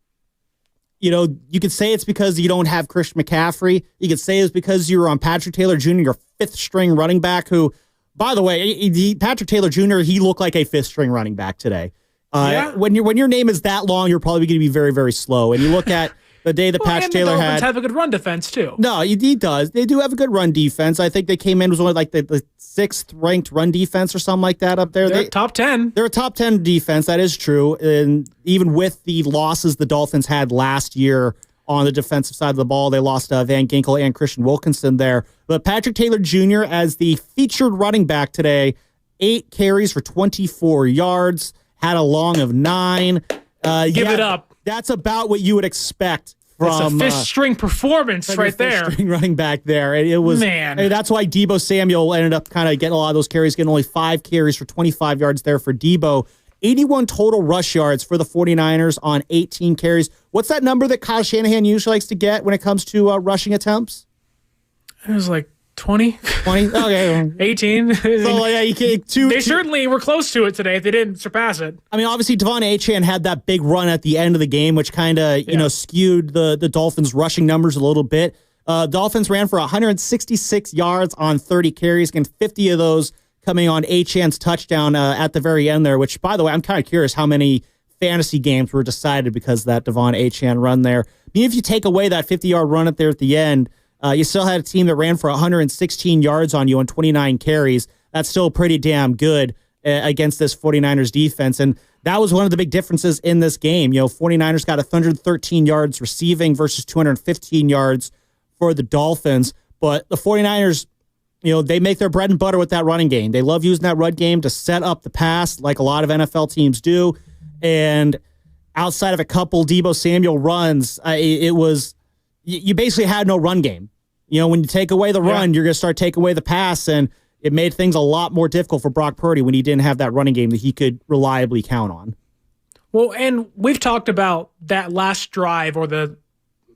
could say it's because you don't have Christian McCaffrey. You could say it's because you were on Patrick Taylor Jr., your fifth string running back, who, by the way, Patrick Taylor Jr., he looked like a fifth string running back today. When your name is that long, you're probably going to be very, very slow. And you look at the day that Patrick Taylor had. The have a good run defense, too. No, he does. They do have a good run defense. I think they came in, was only like the sixth ranked run defense or something like that up there. They're top 10. They're a top 10 defense. That is true. And even with the losses the Dolphins had last year on the defensive side of the ball, they lost Van Ginkel and Christian Wilkinson there. But Patrick Taylor Jr. as the featured running back today, 8 carries for 24 yards, had a long of 9. Give it up. That's about what you would expect from a fifth-string performance right there. Fifth-string running back there. It was, man. And that's why Deebo Samuel ended up kind of getting a lot of those carries, getting only 5 carries for 25 yards there for Deebo. 81 total rush yards for the 49ers on 18 carries. What's that number that Kyle Shanahan usually likes to get when it comes to rushing attempts? It was like 20? 20? Okay. 18? So, yeah, they certainly were close to it today if they didn't surpass it. I mean, obviously, Devon Achane had that big run at the end of the game, which kind of, skewed the Dolphins' rushing numbers a little bit. Dolphins ran for 166 yards on 30 carries, and 50 of those coming on Achane's touchdown at the very end there, which, by the way, I'm kind of curious how many fantasy games were decided because of that Devon Achane run there. I mean, if you take away that 50-yard run at the end, you still had a team that ran for 116 yards on you on 29 carries. That's still pretty damn good against this 49ers defense. And that was one of the big differences in this game. 49ers got 113 yards receiving versus 215 yards for the Dolphins. But the 49ers, they make their bread and butter with that running game. They love using that run game to set up the pass like a lot of NFL teams do. And outside of a couple Deebo Samuel runs, it was, you basically had no run game. When you take away the run, you're going to start taking away the pass, and it made things a lot more difficult for Brock Purdy when he didn't have that running game that he could reliably count on. Well, and we've talked about that last drive or the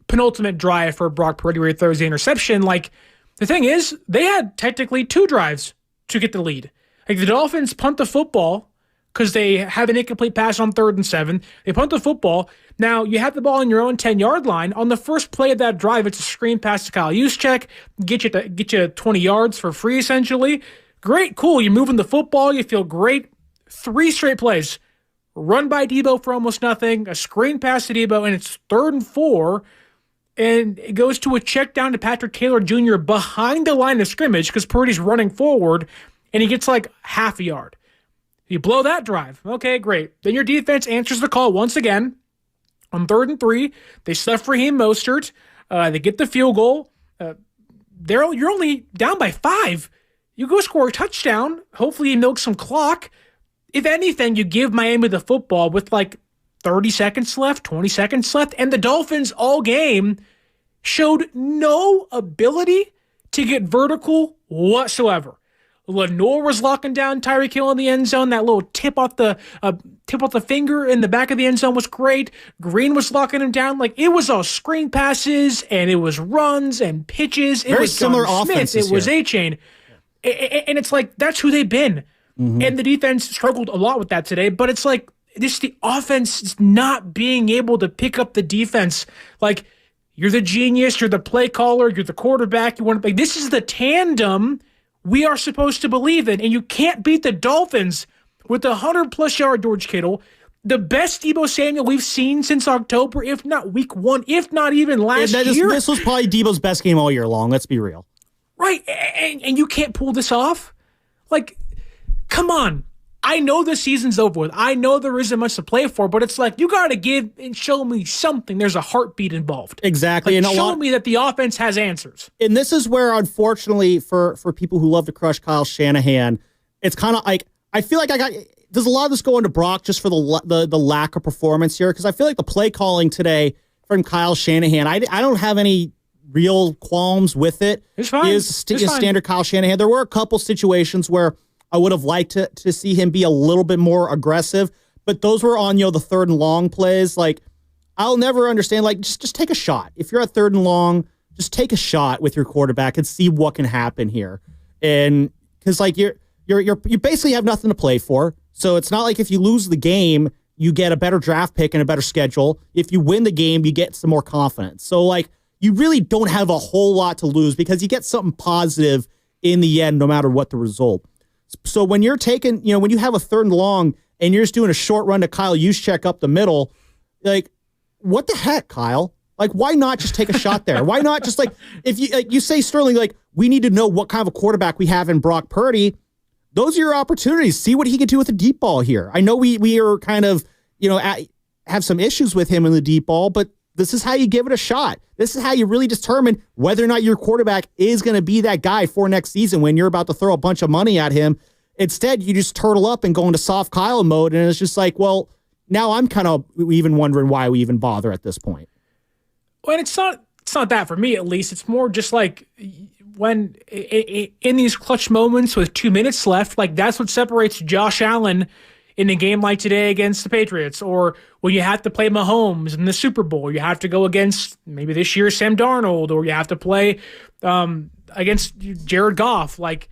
penultimate drive for Brock Purdy where he throws the interception. Like, the thing is, they had technically 2 drives to get the lead. Like, the Dolphins punt the football because they have an incomplete pass on 3rd and 7. They punt the football. Now, you have the ball on your own 10-yard line. On the first play of that drive, it's a screen pass to Kyle Juszczyk, get you 20 yards for free, essentially. Great, cool. You're moving the football. You feel great. 3 straight plays. Run by Deebo for almost nothing, a screen pass to Deebo, and it's 3rd and 4. And it goes to a check down to Patrick Taylor Jr. behind the line of scrimmage because Purdy's running forward, and he gets like half a yard. You blow that drive. Okay, great. Then your defense answers the call once again. On 3rd and 3, they stuff Raheem Mostert. They get the field goal. You're only down by 5. You go score a touchdown. Hopefully you milk some clock. If anything, you give Miami the football with like 30 seconds left, 20 seconds left, and the Dolphins all game showed no ability to get vertical whatsoever. Lenore was locking down Tyreek Hill in the end zone. That little tip off the finger in the back of the end zone was great. Green was locking him down. Like, it was all screen passes, and it was runs and pitches. It Very was similar John Smith. offenses It was here. Achane. And it's like, that's who they've been. And the defense struggled a lot with that today, but it's like, this the offense is not being able to pick up the defense. Like, you're the genius, you're the play caller, you're the quarterback. You want to like this is the tandem we are supposed to believe in, and you can't beat the Dolphins with a 100+ yard George Kittle, the best Deebo Samuel we've seen since October, if not week 1, if not even last year. This was probably Deebo's best game all year long. Let's be real. Right, and you can't pull this off. Like, come on. I know the season's over with. I know there isn't much to play for, but it's like, you got to give and show me something. There's a heartbeat involved. Exactly. Like, show me that the offense has answers. And this is where, unfortunately, for people who love to crush Kyle Shanahan, it's kind of like, I feel like there's a lot of this going to Brock just for the lack of performance here, because I feel like the play calling today from Kyle Shanahan, I don't have any real qualms with it. It's fine. It's standard Kyle Shanahan. There were a couple situations where I would have liked to see him be a little bit more aggressive, but those were on, the 3rd and long plays. Like, I'll never understand, like, just take a shot. If you're at 3rd and long, just take a shot with your quarterback and see what can happen here. And because, like, you basically have nothing to play for. So it's not like if you lose the game, you get a better draft pick and a better schedule. If you win the game, you get some more confidence. So, like, you really don't have a whole lot to lose because you get something positive in the end, no matter what the result. So when you're taking, when you have a 3rd and long and you're just doing a short run to Kyle Juszczyk up the middle, like, what the heck, Kyle? Like, why not just take a shot there? Why not just, like, if you say, Sterling, like, we need to know what kind of a quarterback we have in Brock Purdy, those are your opportunities. See what he can do with the deep ball here. I know we are kind of, have some issues with him in the deep ball, but this is how you give it a shot. This is how you really determine whether or not your quarterback is going to be that guy for next season when you're about to throw a bunch of money at him. Instead, you just turtle up and go into soft Kyle mode, and it's just like, well, now I'm kind of even wondering why we even bother at this point. Well, it's not that for me, at least. It's more just like when in these clutch moments with 2 minutes left, like, that's what separates Josh Allen in a game like today against the Patriots, or when you have to play Mahomes in the Super Bowl, you have to go against maybe this year Sam Darnold, or you have to play against Jared Goff. Like,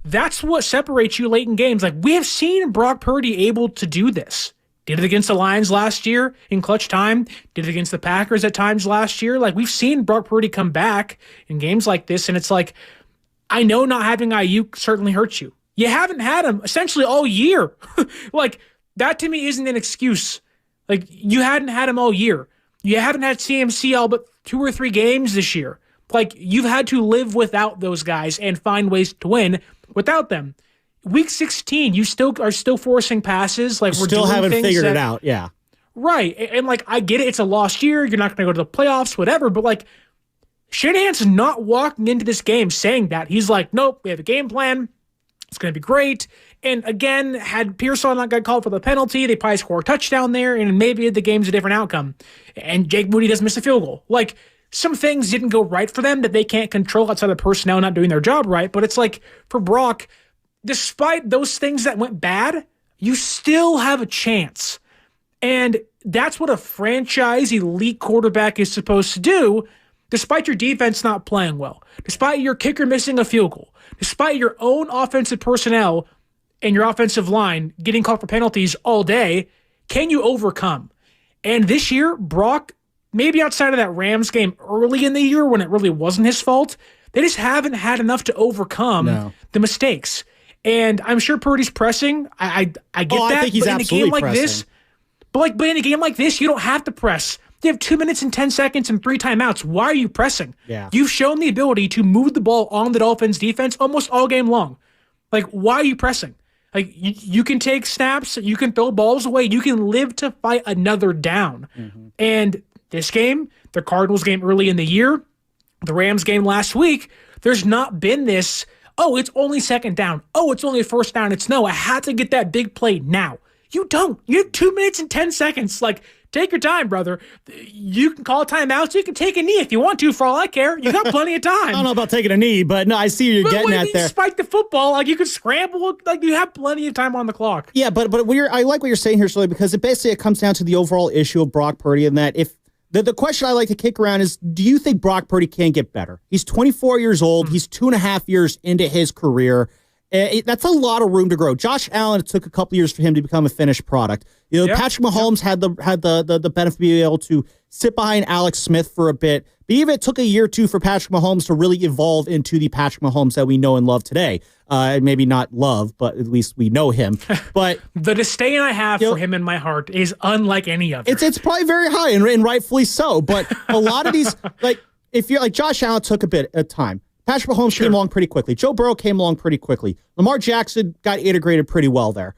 that's what separates you late in games. Like, we have seen Brock Purdy able to do this. Did it against the Lions last year in clutch time. Did it against the Packers at times last year. Like, we've seen Brock Purdy come back in games like this, and it's like, I know not having Ayuk certainly hurts you. You haven't had him essentially all year. Like, that to me isn't an excuse. Like, you hadn't had him all year. You haven't had CMC all but 2 or 3 games this year. Like, you've had to live without those guys and find ways to win without them. Week 16, you are still forcing passes. Like, we're still doing haven't things figured it out. Yeah. Right. And like, I get it. It's a lost year. You're not going to go to the playoffs, whatever. But like, Shanahan's not walking into this game saying that. He's like, nope, we have a game plan. It's going to be great. And again, had Pearson not got called for the penalty, they probably score a touchdown there, and maybe the game's a different outcome. And Jake Moody doesn't miss a field goal. Like, some things didn't go right for them that they can't control outside of personnel not doing their job right. But it's like, for Brock, despite those things that went bad, you still have a chance. And that's what a franchise elite quarterback is supposed to do, despite your defense not playing well, despite your kicker missing a field goal, despite your own offensive personnel and your offensive line getting called for penalties all day. Can you overcome? And this year, Brock, maybe outside of that Rams game early in the year when it really wasn't his fault, they just haven't had enough to overcome the mistakes. And I'm sure Purdy's pressing. I get that. I think he's but in a game like pressing. this, but in a game like this, you don't have to press. You have 2 minutes and 10 seconds and 3 timeouts. Why are you pressing? Yeah. You've shown the ability to move the ball on the Dolphins defense almost all game long. Like, why are you pressing? Like, you can take snaps, you can throw balls away, you can live to fight another down. Mm-hmm. And this game, the Cardinals game early in the year, the Rams game last week, there's not been this, oh, it's only second down. Oh, it's only first down. It's no, I had to get that big play now. You don't. You have 2 minutes and 10 seconds. Like, take your time, brother. You can call timeouts. You can take a knee if you want to, for all I care. You got plenty of time. I don't know about taking a knee, but no, I see you're getting at there. Spike the football. Like, you can scramble. Like, you have plenty of time on the clock. Yeah, but I like what you're saying here, Shirley, because it comes down to the overall issue of Brock Purdy, and that if the question I like to kick around is, do you think Brock Purdy can get better? He's 24 years old. He's 2.5 years into his career. That's a lot of room to grow. Josh Allen, it took a couple years for him to become a finished product. Patrick Mahomes had the benefit of being able to sit behind Alex Smith for a bit. But even it took a year or two for Patrick Mahomes to really evolve into the Patrick Mahomes that we know and love today. Maybe not love, but at least we know him. But the disdain I have for him in my heart is unlike any other. It's probably very high and rightfully so. But a lot of these, if you're like Josh Allen, took a bit of time. Patrick Mahomes came along pretty quickly. Joe Burrow came along pretty quickly. Lamar Jackson got integrated pretty well there.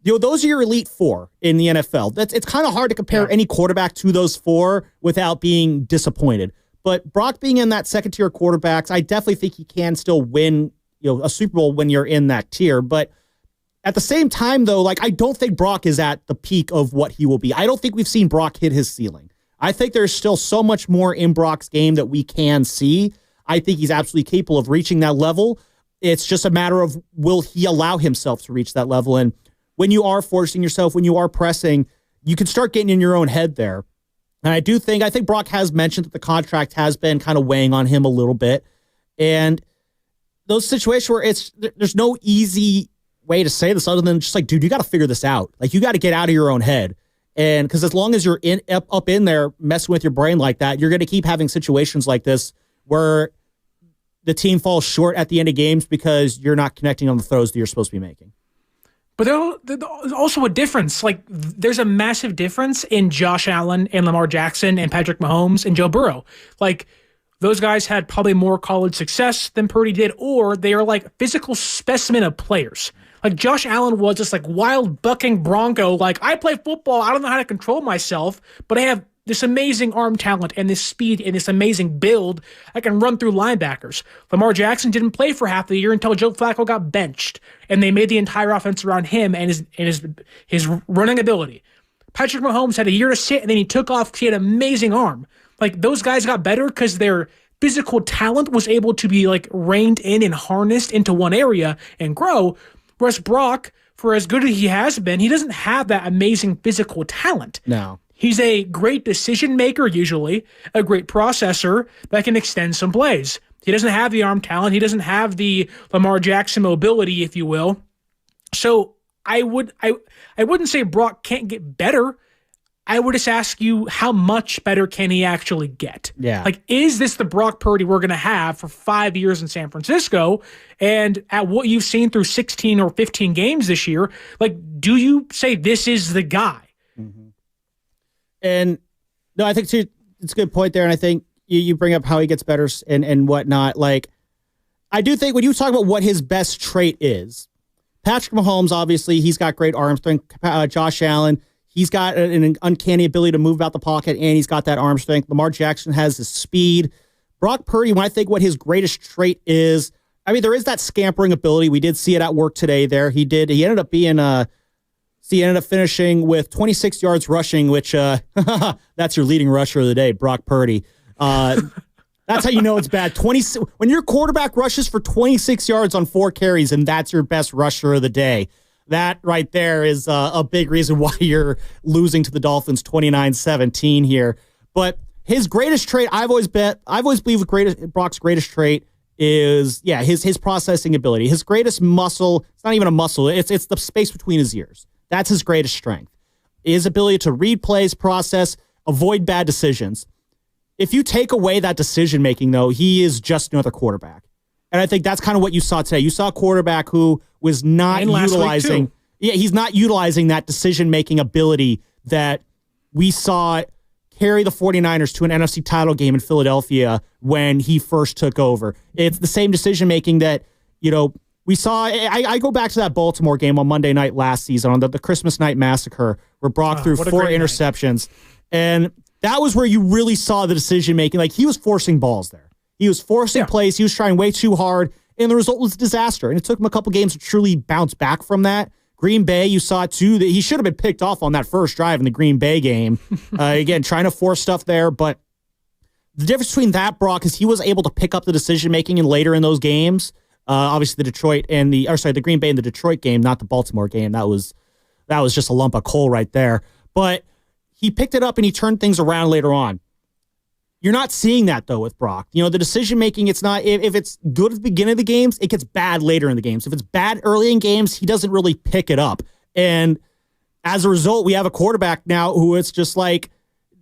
Those are your elite four in the NFL. It's kind of hard to compare any quarterback to those four without being disappointed. But Brock being in that second tier quarterbacks, I definitely think he can still win, a Super Bowl when you're in that tier. But at the same time, though, I don't think Brock is at the peak of what he will be. I don't think we've seen Brock hit his ceiling. I think there's still so much more in Brock's game that we can see. I think he's absolutely capable of reaching that level. It's just a matter of, will he allow himself to reach that level? And when you are forcing yourself, when you are pressing, you can start getting in your own head there. And I think Brock has mentioned that the contract has been kind of weighing on him a little bit. And those situations where there's no easy way to say this other than just dude, you got to figure this out. You got to get out of your own head. And because as long as you're up in there messing with your brain like that, you're going to keep having situations like this where the team falls short at the end of games because you're not connecting on the throws that you're supposed to be making. But there's also a difference. There's a massive difference in Josh Allen and Lamar Jackson and Patrick Mahomes and Joe Burrow. Those guys had probably more college success than Purdy did, or they are physical specimen of players. Josh Allen was just wild bucking bronco. I play football. I don't know how to control myself, but I have this amazing arm talent and this speed and this amazing build. I can run through linebackers. Lamar Jackson didn't play for half the year until Joe Flacco got benched, and they made the entire offense around him and his running ability. Patrick Mahomes had a year to sit, and then he took off because he had an amazing arm. Those guys got better because their physical talent was able to be reined in and harnessed into one area and grow. Whereas Brock, for as good as he has been, he doesn't have that amazing physical talent. No. He's a great decision maker, usually, a great processor that can extend some plays. He doesn't have the arm talent. He doesn't have the Lamar Jackson mobility, if you will. So I wouldn't say Brock can't get better. I would just ask you, how much better can he actually get? Yeah. Is this the Brock Purdy we're going to have for 5 years in San Francisco? And at what you've seen through 16 or 15 games this year, do you say this is the guy? Mm-hmm. And no, I think too, it's a good point there. And I think you bring up how he gets better and whatnot. I do think when you talk about what his best trait is, Patrick Mahomes, obviously, he's got great arm strength. Josh Allen, he's got an uncanny ability to move out the pocket, and he's got that arm strength. Lamar Jackson has the speed. Brock Purdy, when I think what his greatest trait is, there is that scampering ability. We did see it at work today there. He ended up being he ended up finishing with 26 yards rushing, which that's your leading rusher of the day, Brock Purdy. That's how you know it's bad. When your quarterback rushes for 26 yards on 4 carries, and that's your best rusher of the day. That right there is a big reason why you're losing to the Dolphins 29-17 here. But his greatest trait, I've always believed Brock's greatest trait is his processing ability. His greatest muscle, it's not even a muscle, it's the space between his ears. That's his greatest strength. His ability to read plays, process, avoid bad decisions. If you take away that decision making, though, he is just another quarterback. And I think that's kind of what you saw today. You saw a quarterback who was not utilizing. Yeah, he's not utilizing that decision-making ability that we saw carry the 49ers to an NFC title game in Philadelphia when he first took over. It's the same decision-making that, we saw. I go back to that Baltimore game on Monday night last season on the Christmas night massacre where Brock threw 4 interceptions. And that was where you really saw the decision-making. He was forcing balls there. He was forcing plays. He was trying way too hard, and the result was a disaster. And it took him a couple games to truly bounce back from that. Green Bay, you saw it too. That he should have been picked off on that first drive in the Green Bay game. Again, trying to force stuff there. But the difference between that, Brock, is he was able to pick up the decision-making and later in those games. Obviously, the Green Bay and the Detroit game, not the Baltimore game. That was just a lump of coal right there. But he picked it up and he turned things around later on. You're not seeing that, though, with Brock. The decision-making, it's not, if it's good at the beginning of the games, it gets bad later in the games. If it's bad early in games, he doesn't really pick it up. And as a result, we have a quarterback now who it's just like,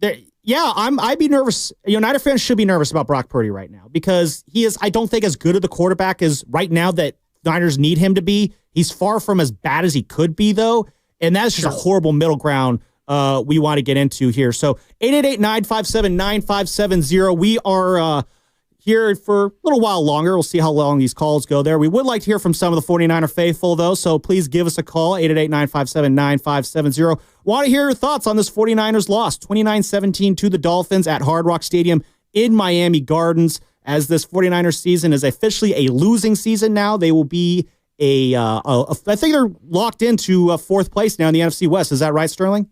I'd be nervous. Niner fans should be nervous about Brock Purdy right now because he is, I don't think, as good of the quarterback as right now that Niners need him to be. He's far from as bad as he could be, though. And that's just a horrible middle ground we want to get into here. So 888-957-9570. We are here for a little while longer. We'll see how long these calls go there. We would like to hear from some of the 49er faithful, though, so please give us a call, 888-957-9570. Want to hear your thoughts on this 49ers loss, 29-17 to the Dolphins at Hard Rock Stadium in Miami Gardens, as this 49ers season is officially a losing season now. They will be I think they're locked into fourth place now in the NFC West. Is that right, Sterling?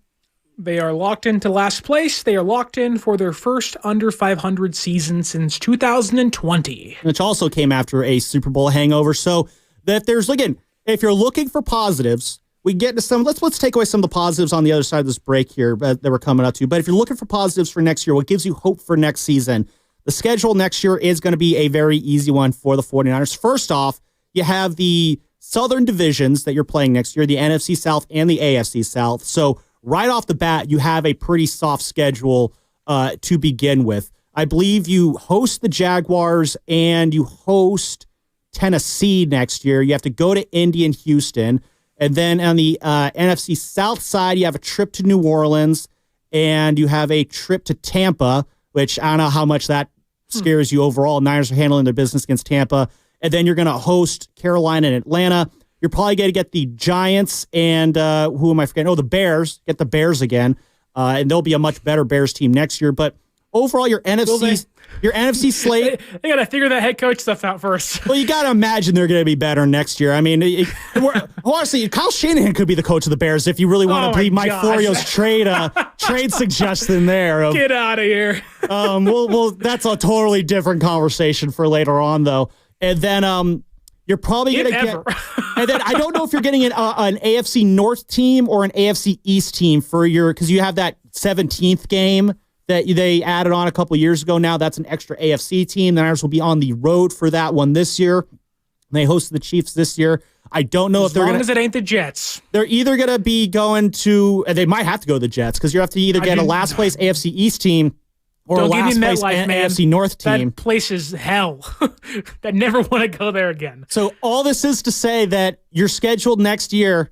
They are locked into last place. They are locked in for their first under 500 season since 2020. Which also came after a Super Bowl hangover. So that there's, again, if you're looking for positives, we get to some, let's take away some of the positives on the other side of this break here that we're coming up to. But if you're looking for positives for next year, what gives you hope for next season, the schedule next year is going to be a very easy one for the 49ers. First off, you have the Southern divisions that you're playing next year, the NFC South and the AFC South. So right off the bat, you have a pretty soft schedule to begin with. I believe you host the Jaguars and you host Tennessee next year. You have to go to Indy and Houston. And then on the NFC South side, you have a trip to New Orleans and you have a trip to Tampa, which I don't know how much that scares you overall. Niners are handling their business against Tampa. And then you're going to host Carolina and Atlanta. You're probably going to get the Giants and who am I forgetting? Oh, the Bears. Get the Bears again. And they'll be a much better Bears team next year. But overall, your NFC slate. They got to figure that head coach stuff out first. Well, you got to imagine they're going to be better next year. I mean, honestly, Kyle Shanahan could be the coach of the Bears if you really want to believe Mike Florio's trade suggestion there. Get out of here. Well, that's a totally different conversation for later on, though. And then you're probably going to get, and then I don't know if you're getting an AFC North team or an AFC East team for because you have that 17th game that they added on a couple of years ago. Now that's an extra AFC team. The Niners will be on the road for that one this year. They hosted the Chiefs this year. I don't know if they're going to. As long as it ain't the Jets. They're either going to be going to, they might have to go to the Jets because you have to either get a last place AFC East team or a last place AFC North team. That place is hell. I never want to go there again. So all this is to say that your schedule next year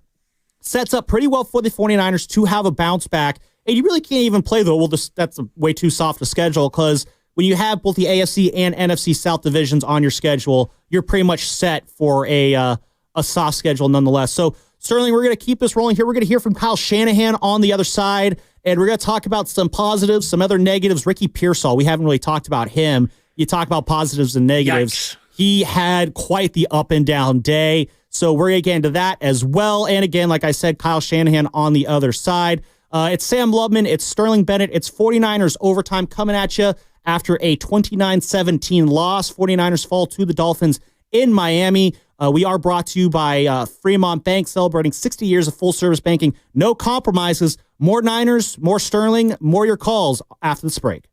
sets up pretty well for the 49ers to have a bounce back. And you really can't even play, though. Well, that's way too soft a schedule because when you have both the AFC and NFC South divisions on your schedule, you're pretty much set for a soft schedule nonetheless. So, Sterling, we're going to keep this rolling here. We're going to hear from Kyle Shanahan on the other side, and we're going to talk about some positives, some other negatives. Ricky Pearsall, we haven't really talked about him. You talk about positives and negatives. Yikes. He had quite the up and down day. So we're going to get into that as well. And again, like I said, Kyle Shanahan on the other side. It's Sam Lubman. It's Sterling Bennett. It's 49ers overtime coming at you after a 29-17 loss. 49ers fall to the Dolphins in Miami. We are brought to you by Fremont Bank, celebrating 60 years of full-service banking. No compromises. More Niners, more Sterling, more your calls after this break.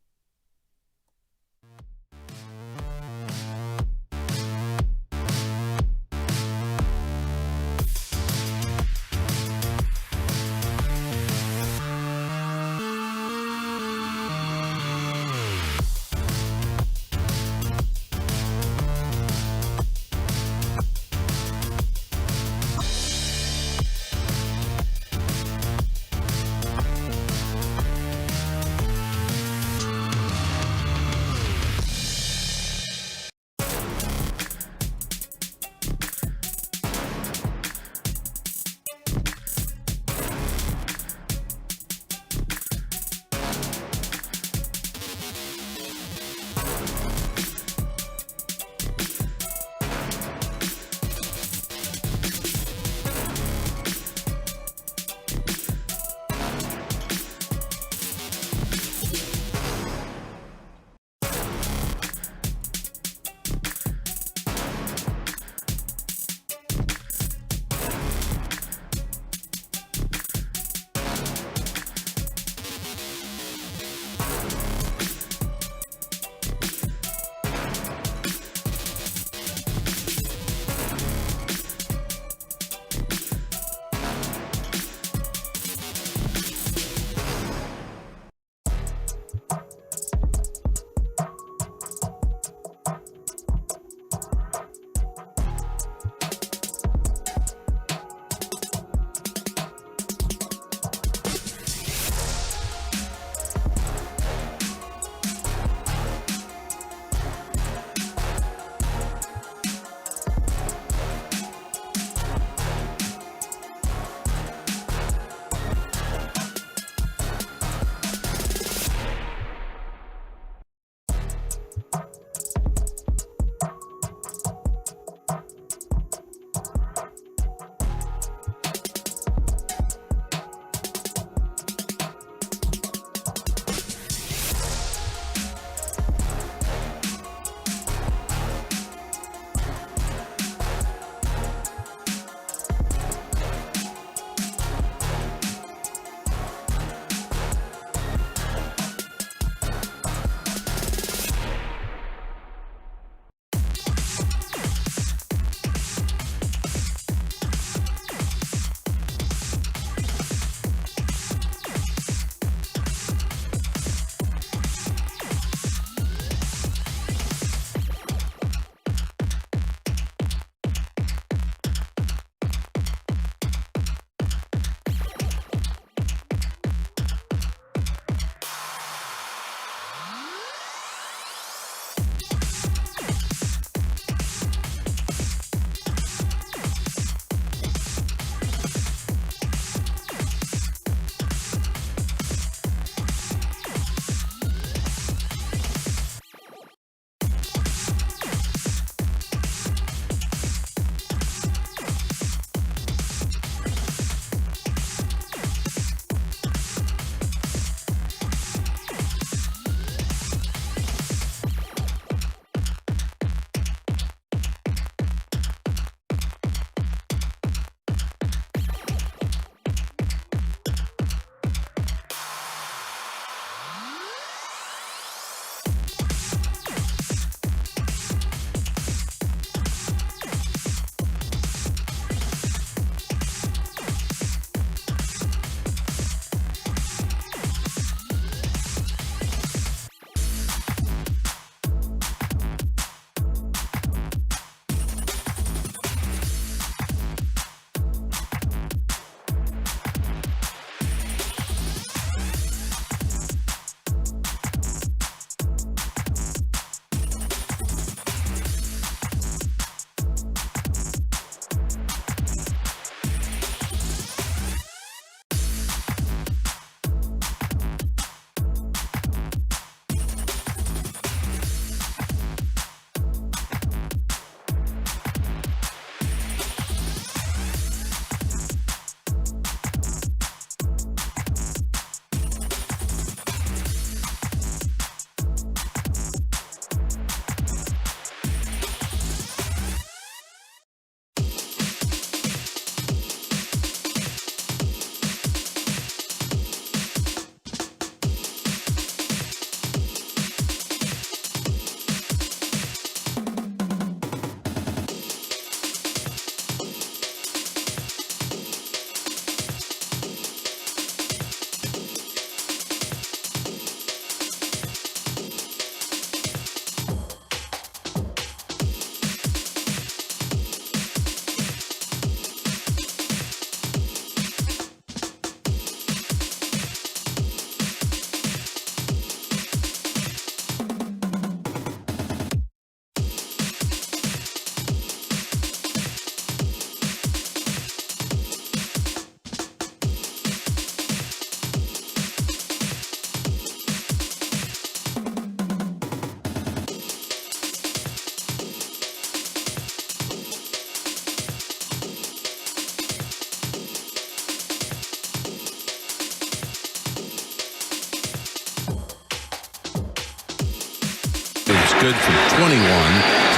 good from 21.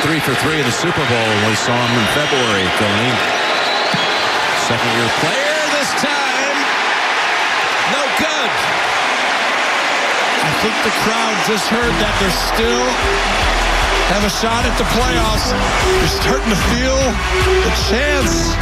3 for 3 in the Super Bowl when we saw him in February, Tony. Second-year player this time. No good. I think the crowd just heard that they still have a shot at the playoffs. They're starting to feel the chance.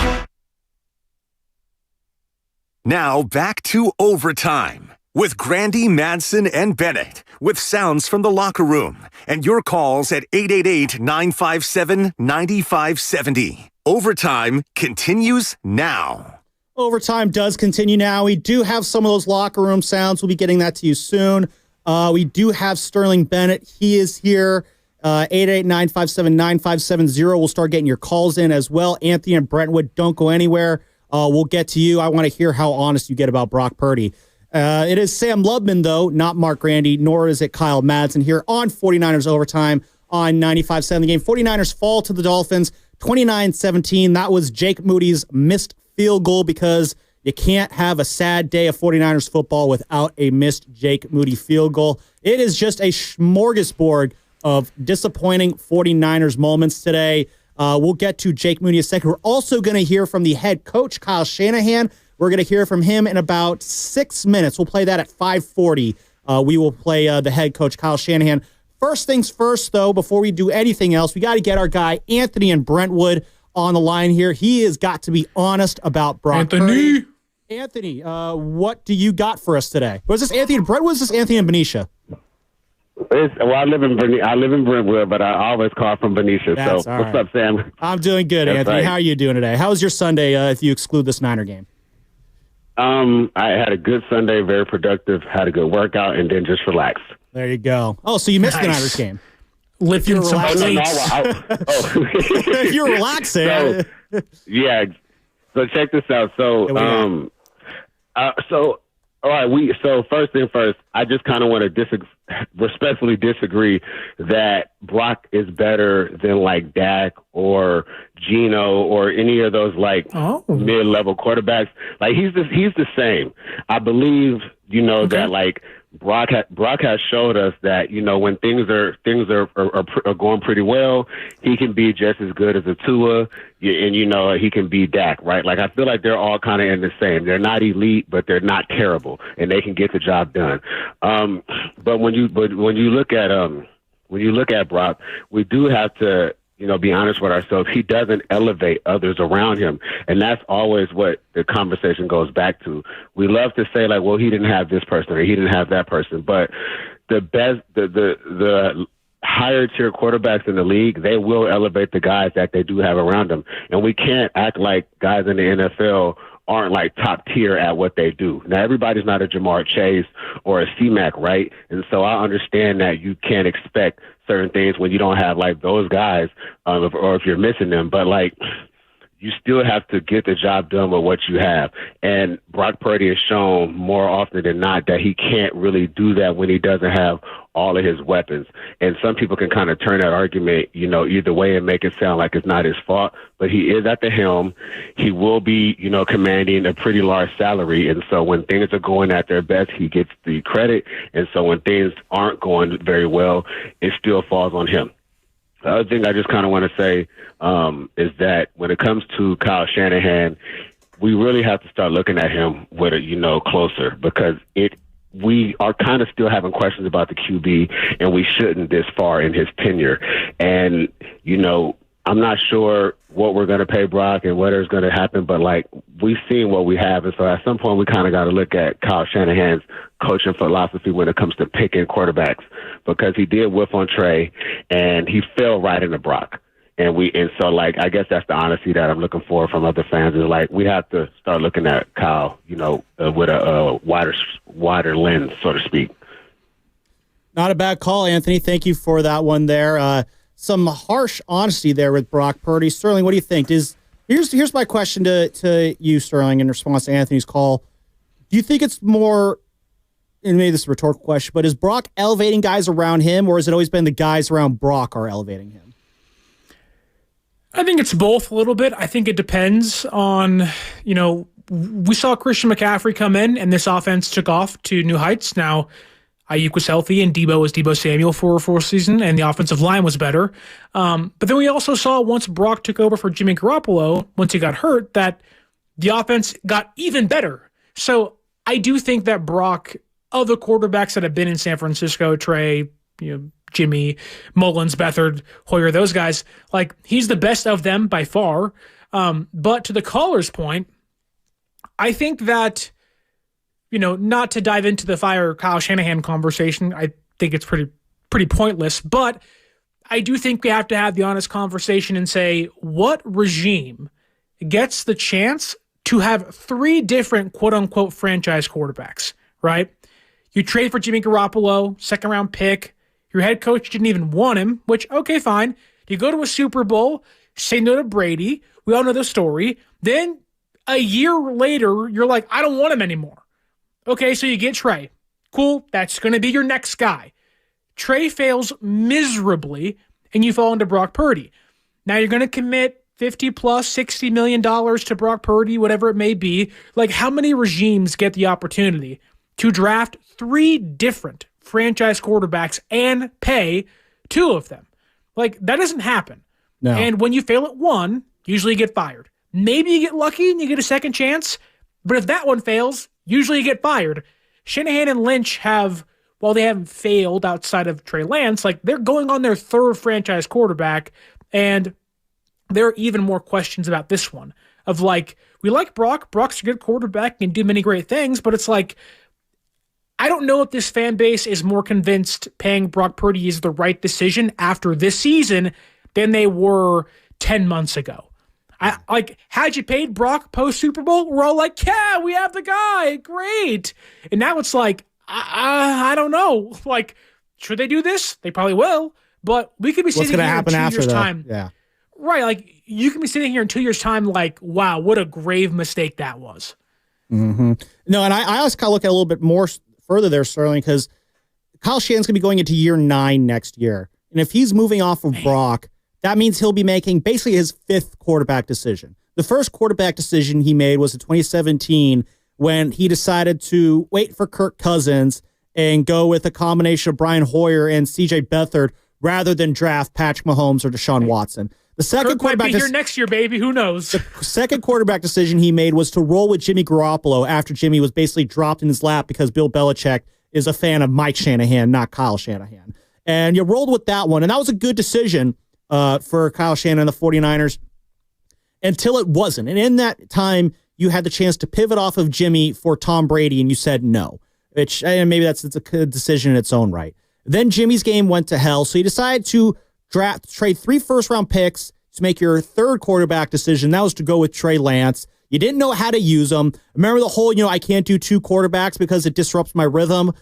Now back to Overtime with Grandy, Madsen, and Bennett, with sounds from the locker room and your calls at 888-957-9570. Overtime continues now. Overtime does continue now. We do have some of those locker room sounds. We'll be getting that to you soon. We do have Sterling Bennett. He is here. 888-957-9570. We'll start getting your calls in as well. Anthony and Brentwood, don't go anywhere. We'll get to you. I want to hear how honest you get about Brock Purdy. It is Sam Lubman, though, not Mark Grandy, nor is it Kyle Madsen here on 49ers Overtime on 95.7 The Game. 49ers fall to the Dolphins 29-17. That was Jake Moody's missed field goal, because you can't have a sad day of 49ers football without a missed Jake Moody field goal. It is just a smorgasbord of disappointing 49ers moments today. We'll get to Jake Moody in a second. We're also going to hear from the head coach, Kyle Shanahan. We're going to hear from him in about 6 minutes. We'll play that at 5:40. We will play the head coach, Kyle Shanahan. First things first, though, before we do anything else, we got to get our guy, Anthony in Brentwood, on the line here. He has got to be honest about Brock Purdy. Anthony, what do you got for us today? Was this Anthony in Brentwood? Was this Anthony in Benicia? I live in Brentwood, but I always call from Benicia. That's so what's up, Sam? I'm doing good, That's Anthony. right. How are you doing today? How was your Sunday if you exclude this Niner game? I had a good Sunday, very productive, had a good workout, and then just relaxed. There you go. Oh, so you missed the Nice. Niners game. Lifting some relaxing. weights. If you're relaxing. So, yeah. So check this out. So, all right. So first thing first, I just kind of want to respectfully disagree that Brock is better than like Dak or Geno or any of those like mid-level quarterbacks. Like he's the same. I believe that like Brock has showed us that when things are going pretty well, he can be just as good as a Tua, and he can be Dak, right? Like I feel like they're all kind of in the same. They're not elite, but they're not terrible, and they can get the job done. But when you look at Brock, we do have to be honest with ourselves. He doesn't elevate others around him. And that's always what the conversation goes back to. We love to say like, well, he didn't have this person or he didn't have that person. But the best, the higher tier quarterbacks in the league, they will elevate the guys that they do have around them. And we can't act like guys in the NFL aren't like top tier at what they do. Now, everybody's not a Jamar Chase or a C-Mac, right? And so I understand that you can't expect certain things when you don't have like those guys, or if you're missing them. But like, you still have to get the job done with what you have. And Brock Purdy has shown more often than not that he can't really do that when he doesn't have all of his weapons. And some people can kind of turn that argument, either way and make it sound like it's not his fault. But he is at the helm. He will be, commanding a pretty large salary. And so when things are going at their best, he gets the credit. And so when things aren't going very well, it still falls on him. The other thing I just kind of want to say is that when it comes to Kyle Shanahan, we really have to start looking at him with a, closer, because we are kind of still having questions about the QB, and we shouldn't this far in his tenure. And, I'm not sure what we're going to pay Brock and what is going to happen, but like we've seen what we have. And so at some point we kind of got to look at Kyle Shanahan's coaching philosophy when it comes to picking quarterbacks, because he did whiff on Trey and he fell right into Brock. And so like, I guess that's the honesty that I'm looking for from other fans, is like, we have to start looking at Kyle, with a wider lens, so to speak. Not a bad call, Anthony. Thank you for that one there. Some harsh honesty there with Brock Purdy. Sterling, what do you think? Here's my question to you, Sterling, in response to Anthony's call. Do you think it's more, and maybe this is a rhetorical question, but is Brock elevating guys around him, or has it always been the guys around Brock are elevating him? I think it's both a little bit. I think it depends on, we saw Christian McCaffrey come in and this offense took off to new heights. Now, Ayuk was healthy and Debo was Debo Samuel for a full season, and the offensive line was better. But then we also saw once Brock took over for Jimmy Garoppolo, once he got hurt, that the offense got even better. So I do think that Brock, of the quarterbacks that have been in San Francisco, Trey, Jimmy, Mullins, Beathard, Hoyer, those guys, like, he's the best of them by far. But to the caller's point, I think that, not to dive into the fire Kyle Shanahan conversation, I think it's pretty pointless, but I do think we have to have the honest conversation and say, what regime gets the chance to have 3 different quote-unquote franchise quarterbacks, right? You trade for Jimmy Garoppolo, second-round pick. Your head coach didn't even want him, which, okay, fine. You go to a Super Bowl, say no to Brady. We all know the story. Then a year later, you're like, I don't want him anymore. Okay, so you get Trey. Cool, that's going to be your next guy. Trey fails miserably, and you fall into Brock Purdy. Now you're going to commit $50 plus $60 million to Brock Purdy, whatever it may be. Like, how many regimes get the opportunity to draft 3 different franchise quarterbacks and pay 2 of them? Like, that doesn't happen. No. And when you fail at one, usually you get fired. Maybe you get lucky and you get a second chance, but if that one fails, usually you get fired. Shanahan and Lynch have, while they haven't failed outside of Trey Lance, like, they're going on their 3rd franchise quarterback, and there are even more questions about this one of, like, we like Brock. Brock's a good quarterback and do many great things, but it's like, I don't know if this fan base is more convinced paying Brock Purdy is the right decision after this season than they were 10 months ago. Had you paid Brock post Super Bowl, we're all like, yeah, we have the guy, great. And now it's like, I don't know. Like, should they do this? They probably will, but we could be sitting here in 2 years' time. Yeah. Right, like, you can be sitting here in 2 years' time like, wow, what a grave mistake that was. Mm-hmm. No, and I always kind of look at it a little bit more further there, Sterling, because Kyle Shanahan's going to be going into year 9 next year. And if he's moving off of Brock, that means he'll be making basically his 5th quarterback decision. The first quarterback decision he made was in 2017 when he decided to wait for Kirk Cousins and go with a combination of Brian Hoyer and C.J. Beathard rather than draft Patrick Mahomes or Deshaun Watson. The second Kirk quarterback might be here next year, baby. Who knows? The second quarterback decision he made was to roll with Jimmy Garoppolo after Jimmy was basically dropped in his lap because Bill Belichick is a fan of Mike Shanahan, not Kyle Shanahan. And you rolled with that one, and that was a good decision for Kyle Shanahan and the 49ers until it wasn't. And in that time, you had the chance to pivot off of Jimmy for Tom Brady, and you said no, which and maybe it's a good decision in its own right. Then Jimmy's game went to hell, so you decided to trade 3 first-round picks to make your 3rd quarterback decision. That was to go with Trey Lance. You didn't know how to use them. Remember the whole, I can't do 2 quarterbacks because it disrupts my rhythm.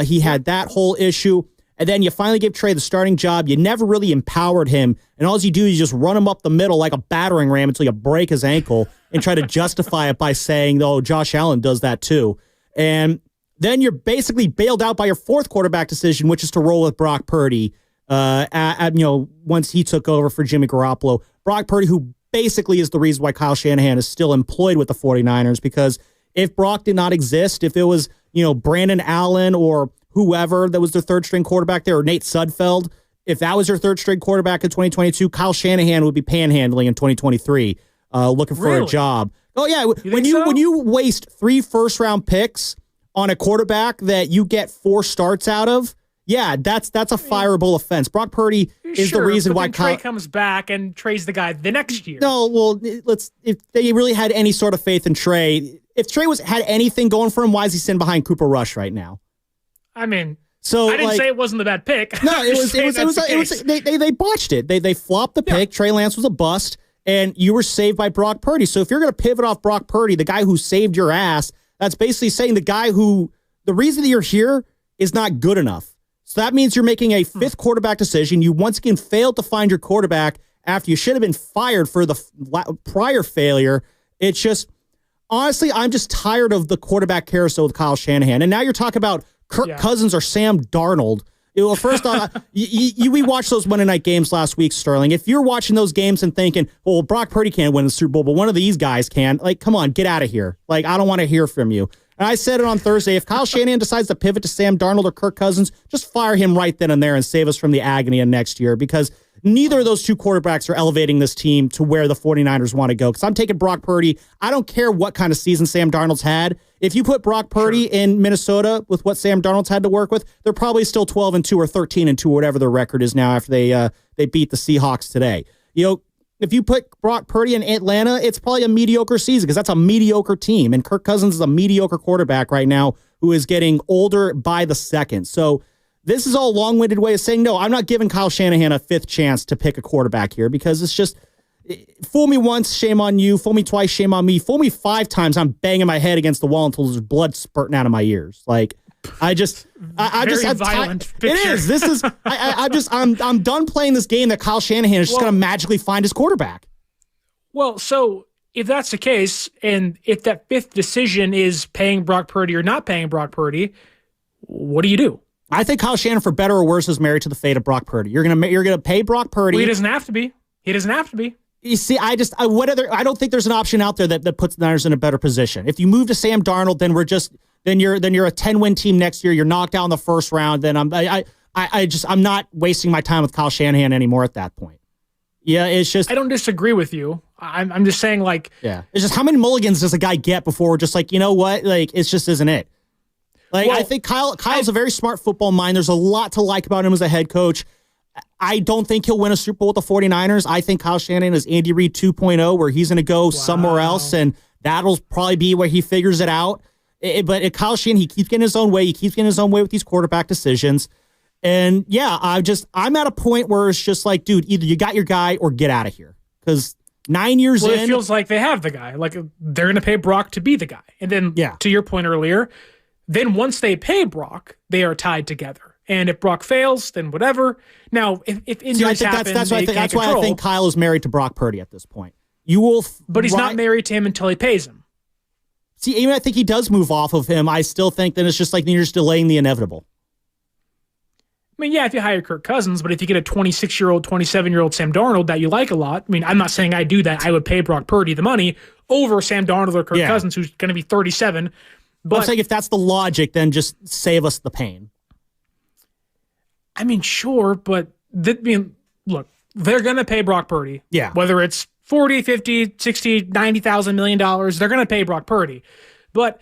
He had that whole issue. And then you finally gave Trey the starting job. You never really empowered him. And all you do is just run him up the middle like a battering ram until you break his ankle and try to justify it by saying, oh, Josh Allen does that too. And then you're basically bailed out by your 4th quarterback decision, which is to roll with Brock Purdy once he took over for Jimmy Garoppolo. Brock Purdy, who basically is the reason why Kyle Shanahan is still employed with the 49ers, because if Brock did not exist, if it was, Brandon Allen or whoever that was their 3rd string quarterback there, or Nate Sudfeld, if that was your 3rd string quarterback in 2022, Kyle Shanahan would be panhandling in 2023, looking for a job. Oh yeah, when you waste 3 first-round picks on a quarterback that you get 4 starts out of, yeah, that's a fireable offense. Brock Purdy is the reason why Trey comes back and Trey's the guy the next year. No, well, if they really had any sort of faith in Trey, if Trey had anything going for him, why is he sitting behind Cooper Rush right now? I mean, so I didn't say it wasn't a bad pick. No, they botched it. They flopped the pick. Trey Lance was a bust, and you were saved by Brock Purdy. So if you're going to pivot off Brock Purdy, the guy who saved your ass, that's basically saying the reason that you're here is not good enough. So that means you're making a 5th quarterback decision. You once again failed to find your quarterback after you should have been fired for the prior failure. It's just, honestly, I'm just tired of the quarterback carousel with Kyle Shanahan. And now you're talking about Kirk Cousins or Sam Darnold. Well, first off, we watched those Monday night games last week, Sterling. If you're watching those games and thinking, well, Brock Purdy can't win the Super Bowl, but one of these guys can, like, come on, get out of here. Like, I don't want to hear from you. And I said it on Thursday. If Kyle Shanahan decides to pivot to Sam Darnold or Kirk Cousins, just fire him right then and there and save us from the agony of next year, because neither of those two quarterbacks are elevating this team to where the 49ers want to go. Because I'm taking Brock Purdy. I don't care what kind of season Sam Darnold's had. If you put Brock Purdy in Minnesota with what Sam Darnold's had to work with, they're probably still 12-2 or 13-2, whatever their record is now after they beat the Seahawks today. If you put Brock Purdy in Atlanta, it's probably a mediocre season because that's a mediocre team. And Kirk Cousins is a mediocre quarterback right now who is getting older by the second. So this is all a long-winded way of saying, no, I'm not giving Kyle Shanahan a fifth chance to pick a quarterback here, because it's just, fool me once, shame on you. Fool me twice, shame on me. Fool me 5 times, I'm banging my head against the wall until there's blood spurting out of my ears. Like, I'm violent picture. It is. This is. I'm done playing this game that Kyle Shanahan is just going to magically find his quarterback. Well, so if that's the case, and if that fifth decision is paying Brock Purdy or not paying Brock Purdy, what do you do? I think Kyle Shanahan, for better or worse, is married to the fate of Brock Purdy. You're gonna pay Brock Purdy. Well, he doesn't have to be. You see, I don't think there's an option out there that puts the Niners in a better position. If you move to Sam Darnold, then you're a 10-win team next year. You're knocked out in the first round. Then I'm not wasting my time with Kyle Shanahan anymore at that point. Yeah, it's just, I don't disagree with you. I'm just saying, like, yeah, it's just, how many mulligans does a guy get before we're just like, you know what, like, it just isn't it. Like, well, I think Kyle's a very smart football mind. There's a lot to like about him as a head coach. I don't think he'll win a Super Bowl with the 49ers. I think Kyle Shanahan is Andy Reid 2.0, where he's going to go somewhere else, and that'll probably be where he figures it out. But Kyle Shanahan, he keeps getting his own way. He keeps getting his own way with these quarterback decisions. And yeah, I'm at a point where it's just like, dude, either you got your guy or get out of here. Because 9 years in, it feels like they have the guy. Like, they're going to pay Brock to be the guy. And then, to your point earlier, then once they pay Brock, they are tied together. And if Brock fails, then whatever. Now, if injuries happen, that's why I think Kyle is married to Brock Purdy at this point. But he's not married to him until he pays him. See, even I think he does move off of him. I still think that it's just like you're just delaying the inevitable. I mean, yeah, if you hire Kirk Cousins, but if you get a 26-year-old, 27-year-old Sam Darnold that you like a lot, I mean, I'm not saying I do that. I would pay Brock Purdy the money over Sam Darnold or Kirk Cousins, who's going to be 37. But I'm saying if that's the logic, then just save us the pain. I mean, sure, but look, they're going to pay Brock Purdy. Yeah. Whether it's 40, 50, 60, $90,000 million, they're going to pay Brock Purdy. But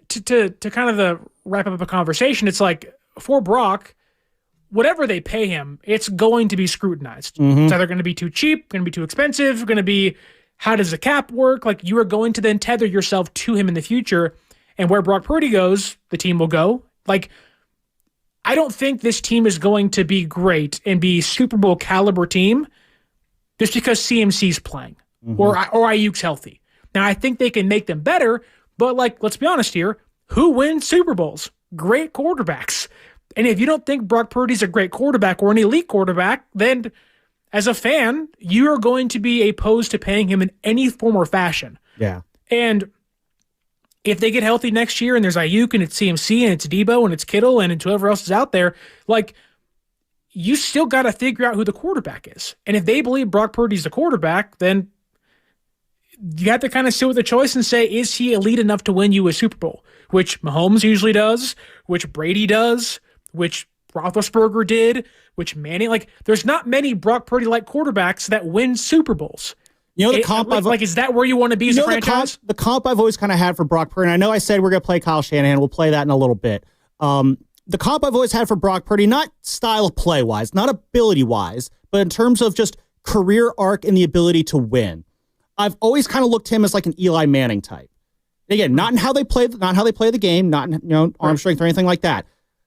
to kind of the wrap up a conversation, it's like, for Brock, whatever they pay him, it's going to be scrutinized. Mm-hmm. It's either going to be too cheap, going to be too expensive, going to be, how does the cap work? Like, you are going to then tether yourself to him in the future. And where Brock Purdy goes, the team will go. Like, I don't think this team is going to be great and be Super Bowl caliber team just because CMC's playing or Ayuk's healthy. Now, I think they can make them better, but, like, let's be honest here. Who wins Super Bowls? Great quarterbacks. And if you don't think Brock Purdy's a great quarterback or an elite quarterback, then as a fan, you are going to be opposed to paying him in any form or fashion. Yeah. And if they get healthy next year and there's Ayuk and it's CMC and it's Debo and it's Kittle and it's whoever else is out there, like, you still got to figure out who the quarterback is. And if they believe Brock Purdy's the quarterback, then you have to kind of sit with the choice and say, is he elite enough to win you a Super Bowl? Which Mahomes usually does, which Brady does, which Roethlisberger did, which Manning, like, there's not many Brock Purdy-like quarterbacks that win Super Bowls. You know, the comp is that where you want to be as a franchise? The comp I've always kind of had for Brock Purdy, and I know I said we're going to play Kyle Shanahan. We'll play that in a little bit. The comp I've always had for Brock Purdy, not style of play-wise, not ability-wise, but in terms of just career arc and the ability to win. I've always kind of looked him as like an Eli Manning type. Again, not in how they play the game, not in, arm strength or anything like that.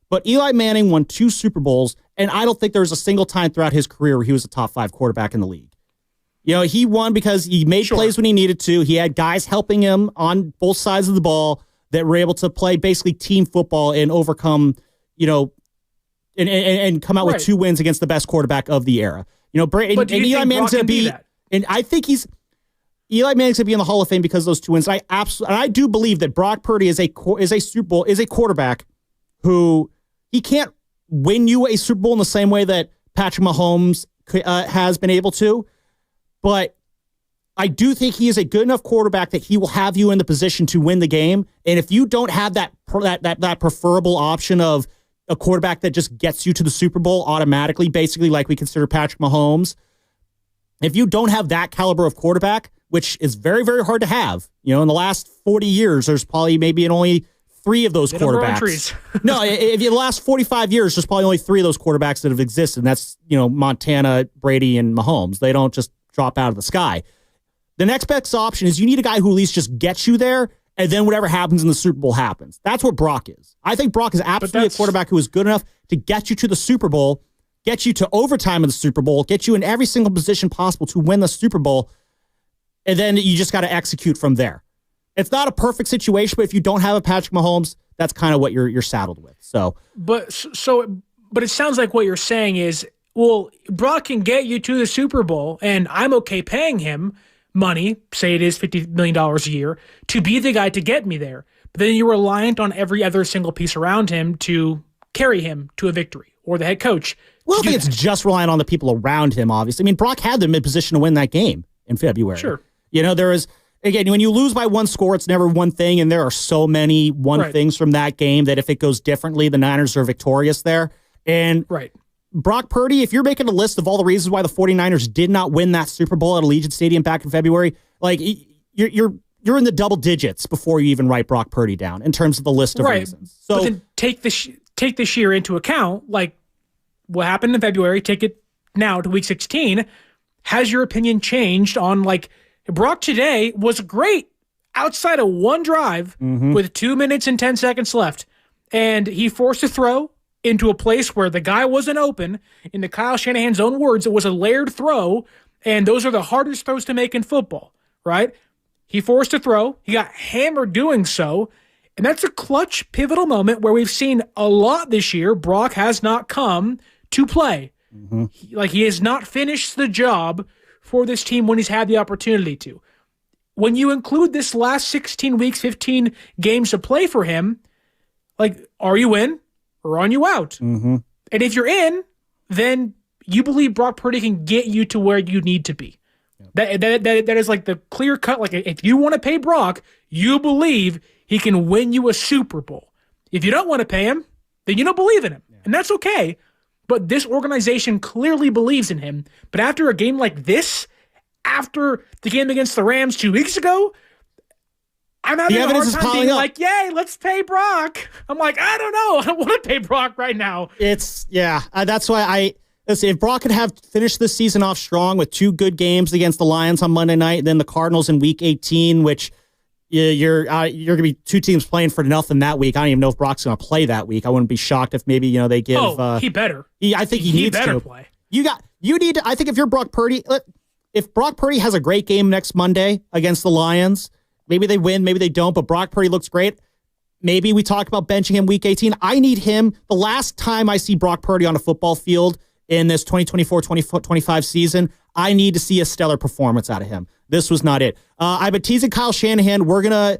But Eli Manning won 2 Super Bowls, and I don't think there was a single time throughout his career where he was a top 5 quarterback in the league. You know, he won because he made plays when he needed to. He had guys helping him on both sides of the ball that were able to play basically team football and overcome, you know, and come out with 2 wins against the best quarterback of the era. You know, and Eli Manning's going to be, and I think Eli Manning's going to be in the Hall of Fame because of those 2 wins. I do believe that Brock Purdy is a quarterback who he can't win you a Super Bowl in the same way that Patrick Mahomes has been able to, but I do think he is a good enough quarterback that he will have you in the position to win the game. And if you don't have that preferable option of a quarterback that just gets you to the Super Bowl automatically, basically like we consider Patrick Mahomes, if you don't have that caliber of quarterback, which is very, very hard to have, in the last 40 years, there's probably maybe only 3 of those quarterbacks. No, if in the last 45 years, there's probably only 3 of those quarterbacks that have existed. And that's, Montana, Brady, and Mahomes. They don't just drop out of the sky. The next best option is you need a guy who at least just gets you there, and then whatever happens in the Super Bowl happens. That's what Brock is. I think Brock is absolutely a quarterback who is good enough to get you to the Super Bowl, get you to overtime in the Super Bowl, get you in every single position possible to win the Super Bowl, and then you just got to execute from there. It's not a perfect situation, but if you don't have a Patrick Mahomes, that's kind of what you're saddled with. But it sounds like what you're saying is, well, Brock can get you to the Super Bowl, and I'm okay paying him money, say it is $50 million a year, to be the guy to get me there. But then you're reliant on every other single piece around him to carry him to a victory, or the head coach. Well, I think it's just relying on the people around him, obviously. I mean, Brock had them in position to win that game in February. Sure. There is, again, when you lose by one score, it's never one thing, and there are so many things from that game that if it goes differently, the Niners are victorious there. And Brock Purdy, if you're making a list of all the reasons why the 49ers did not win that Super Bowl at Allegiant Stadium back in February, like you're in the double digits before you even write Brock Purdy down in terms of the list of reasons. So but then take this year into account, like what happened in February, take it now to week 16. Has your opinion changed on Brock today was great outside of one drive with 2 minutes and 10 seconds left, and he forced a throw into a place where the guy wasn't open. In the Kyle Shanahan's own words, it was a layered throw, and those are the hardest throws to make in football, right? He forced a throw. He got hammered doing so, and that's a clutch, pivotal moment where we've seen a lot this year. Brock has not come to play. He has not finished the job for this team when he's had the opportunity to. When you include this last 16 weeks, 15 games to play for him, are you in? Or on you out. And if you're in, then you believe Brock Purdy can get you to where you need to be. That is the clear cut. If you want to pay Brock, you believe he can win you a Super Bowl. If you don't want to pay him, then you don't believe in him. And that's okay. But this organization clearly believes in him. But after a game like this, after the game against the Rams 2 weeks ago, I'm having a hard time being yay, let's pay Brock. I'm I don't know. I don't want to pay Brock right now. That's why if Brock could have finished this season off strong with 2 good games against the Lions on Monday night, then the Cardinals in week 18, which you're going to be 2 teams playing for nothing that week. I don't even know if Brock's going to play that week. I wouldn't be shocked if maybe, they give. He better. I think he needs better to play. You need to, I think if you're Brock Purdy, if Brock Purdy has a great game next Monday against the Lions, maybe they win, maybe they don't, but Brock Purdy looks great. Maybe we talk about benching him week 18. I need him. The last time I see Brock Purdy on a football field in this 2024-2025 season, I need to see a stellar performance out of him. This was not it. I've been teasing Kyle Shanahan. We're gonna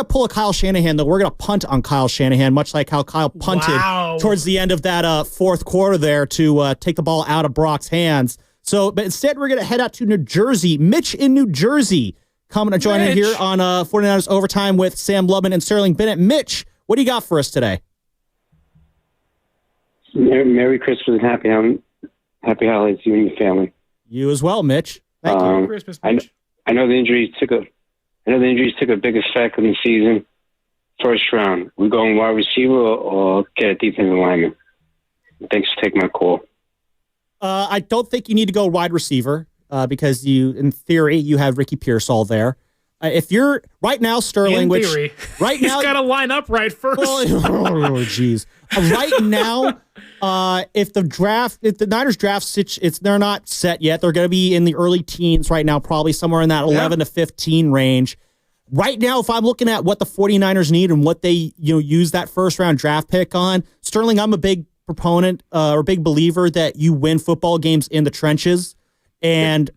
pull a Kyle Shanahan, though. We're going to punt on Kyle Shanahan, much like how Kyle punted towards the end of that fourth quarter there to take the ball out of Brock's hands. But instead, we're going to head out to New Jersey. Mitch in New Jersey coming to join in here on 49ers Overtime with Sam Lubman and Sterling Bennett. Mitch, what do you got for us today? Merry Christmas and happy holidays to you and your family. You as well, Mitch. Thank you. Merry Christmas, Mitch. I know the injuries took a big effect on the season. First round, we going wide receiver or get a defensive lineman? Thanks for taking my call. I don't think you need to go wide receiver because in theory, you have Ricky Pearsall there. If you're right now, Sterling, in theory, right now he's got to line up right first. Oh, jeez. Right now, if the Niners draft, they're not set yet. They're going to be in the early teens right now, probably somewhere in that 11 to 15 range. Right now, if I'm looking at what the 49ers need and what they use that first round draft pick on, Sterling, I'm a big proponent or big believer that you win football games in the trenches. And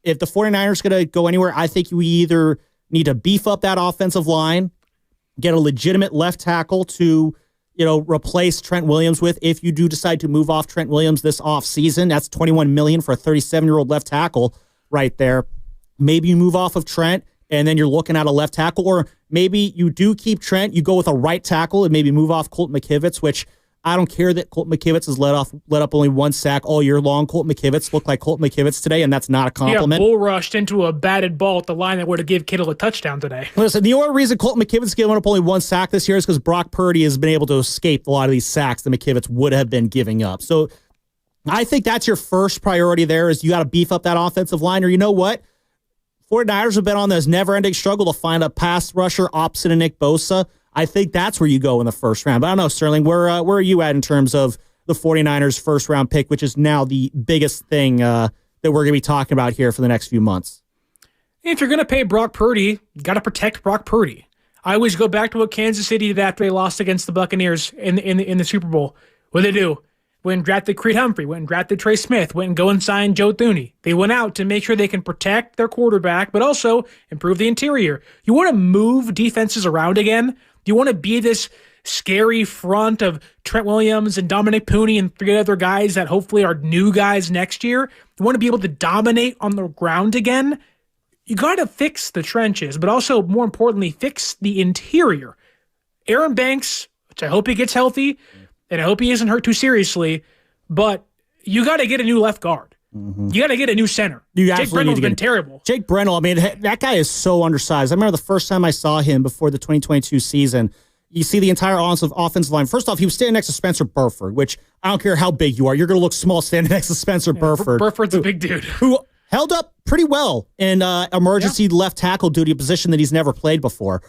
if the 49ers are going to go anywhere, I think you either need to beef up that offensive line, get a legitimate left tackle to replace Trent Williams with. If you do decide to move off Trent Williams this offseason, that's $21 million for a 37-year-old left tackle right there. maybe you move off of Trent, and then you're looking at a left tackle, or maybe you do keep Trent, you go with a right tackle, and maybe move off Colton McKivitz, which I don't care that Colton McKivitz has let up only one sack all year long. Colton McKivitz looked like Colton McKivitz today, and that's not a compliment. Bull rushed into a batted ball at the line that would have given Kittle a touchdown today. Listen, the only reason Colton McKivitz given up only one sack this year is because Brock Purdy has been able to escape a lot of these sacks that McKivitz would have been giving up. So I think that's your first priority there is you got to beef up that offensive line, or you know what? 49ers have been on this never-ending struggle to find a pass rusher opposite of Nick Bosa. I think that's where you go in the first round. But I don't know, Sterling, where are you at in terms of the 49ers' first-round pick, which is now the biggest thing that we're going to be talking about here for the next few months? If you're going to pay Brock Purdy, you got to protect Brock Purdy. I always go back to what Kansas City did after they lost against the Buccaneers in the Super Bowl. What did they do? Went and drafted Creed Humphrey, went and drafted Trey Smith, went and go and signed Joe Thuney. They went out to make sure they can protect their quarterback, but also improve the interior. You want to move defenses around again. You want to be this scary front of Trent Williams and Dominic Pooney and 3 other guys that hopefully are new guys next year. You want to be able to dominate on the ground again. You got to fix the trenches, but also, more importantly, fix the interior. Aaron Banks, which I hope he gets healthy, and I hope he isn't hurt too seriously, but you got to get a new left guard. Mm-hmm. You got to get a new center. Jake Brendle's been terrible. Jake Brendle, I mean, that guy is so undersized. I remember the first time I saw him before the 2022 season, you see the entire offensive line. First off, he was standing next to Spencer Burford, which I don't care how big you are. You're going to look small standing next to Spencer Burford. Burford's a big dude. Who held up pretty well in emergency left tackle duty, a position that he's never played before.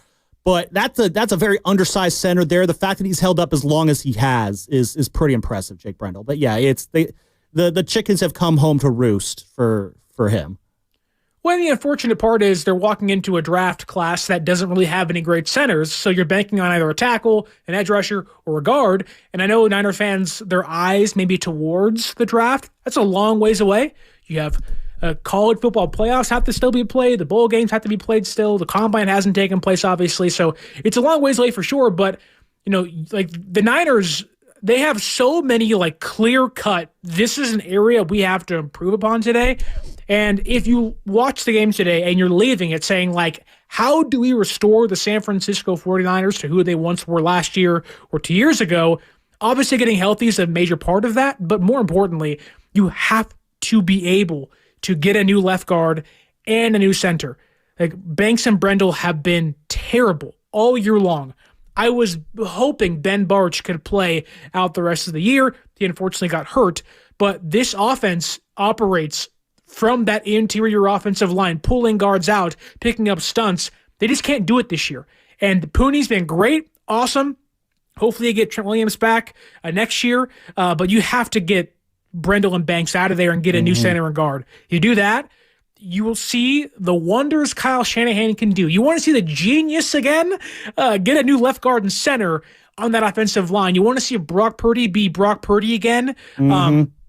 But that's a very undersized center there. The fact that he's held up as long as he has is pretty impressive, Jake Brendle. But yeah, the chickens have come home to roost for him. Well, the unfortunate part is they're walking into a draft class that doesn't really have any great centers, so you're banking on either a tackle, an edge rusher, or a guard. And I know Niner fans, their eyes may be towards the draft. That's a long ways away. You have college football playoffs have to still be played. The bowl games have to be played still. The combine hasn't taken place, obviously. So it's a long ways away for sure. But, like the Niners, they have so many clear cut, this is an area we have to improve upon today. And if you watch the game today and you're leaving it saying how do we restore the San Francisco 49ers to who they once were last year or 2 years ago, obviously getting healthy is a major part of that. But more importantly, you have to be able to get a new left guard and a new center. Banks and Brendle have been terrible all year long. I was hoping Ben Barch could play out the rest of the year. He unfortunately got hurt. But this offense operates from that interior offensive line, pulling guards out, picking up stunts. They just can't do it this year. And Pooney's been great, awesome. Hopefully you get Trent Williams back next year. But you have to get Brendle and Banks out of there and get a new center and guard. You do that, you will see the wonders Kyle Shanahan can do. You want to see the genius again? Get a new left guard and center on that offensive line. You want to see Brock Purdy be Brock Purdy again?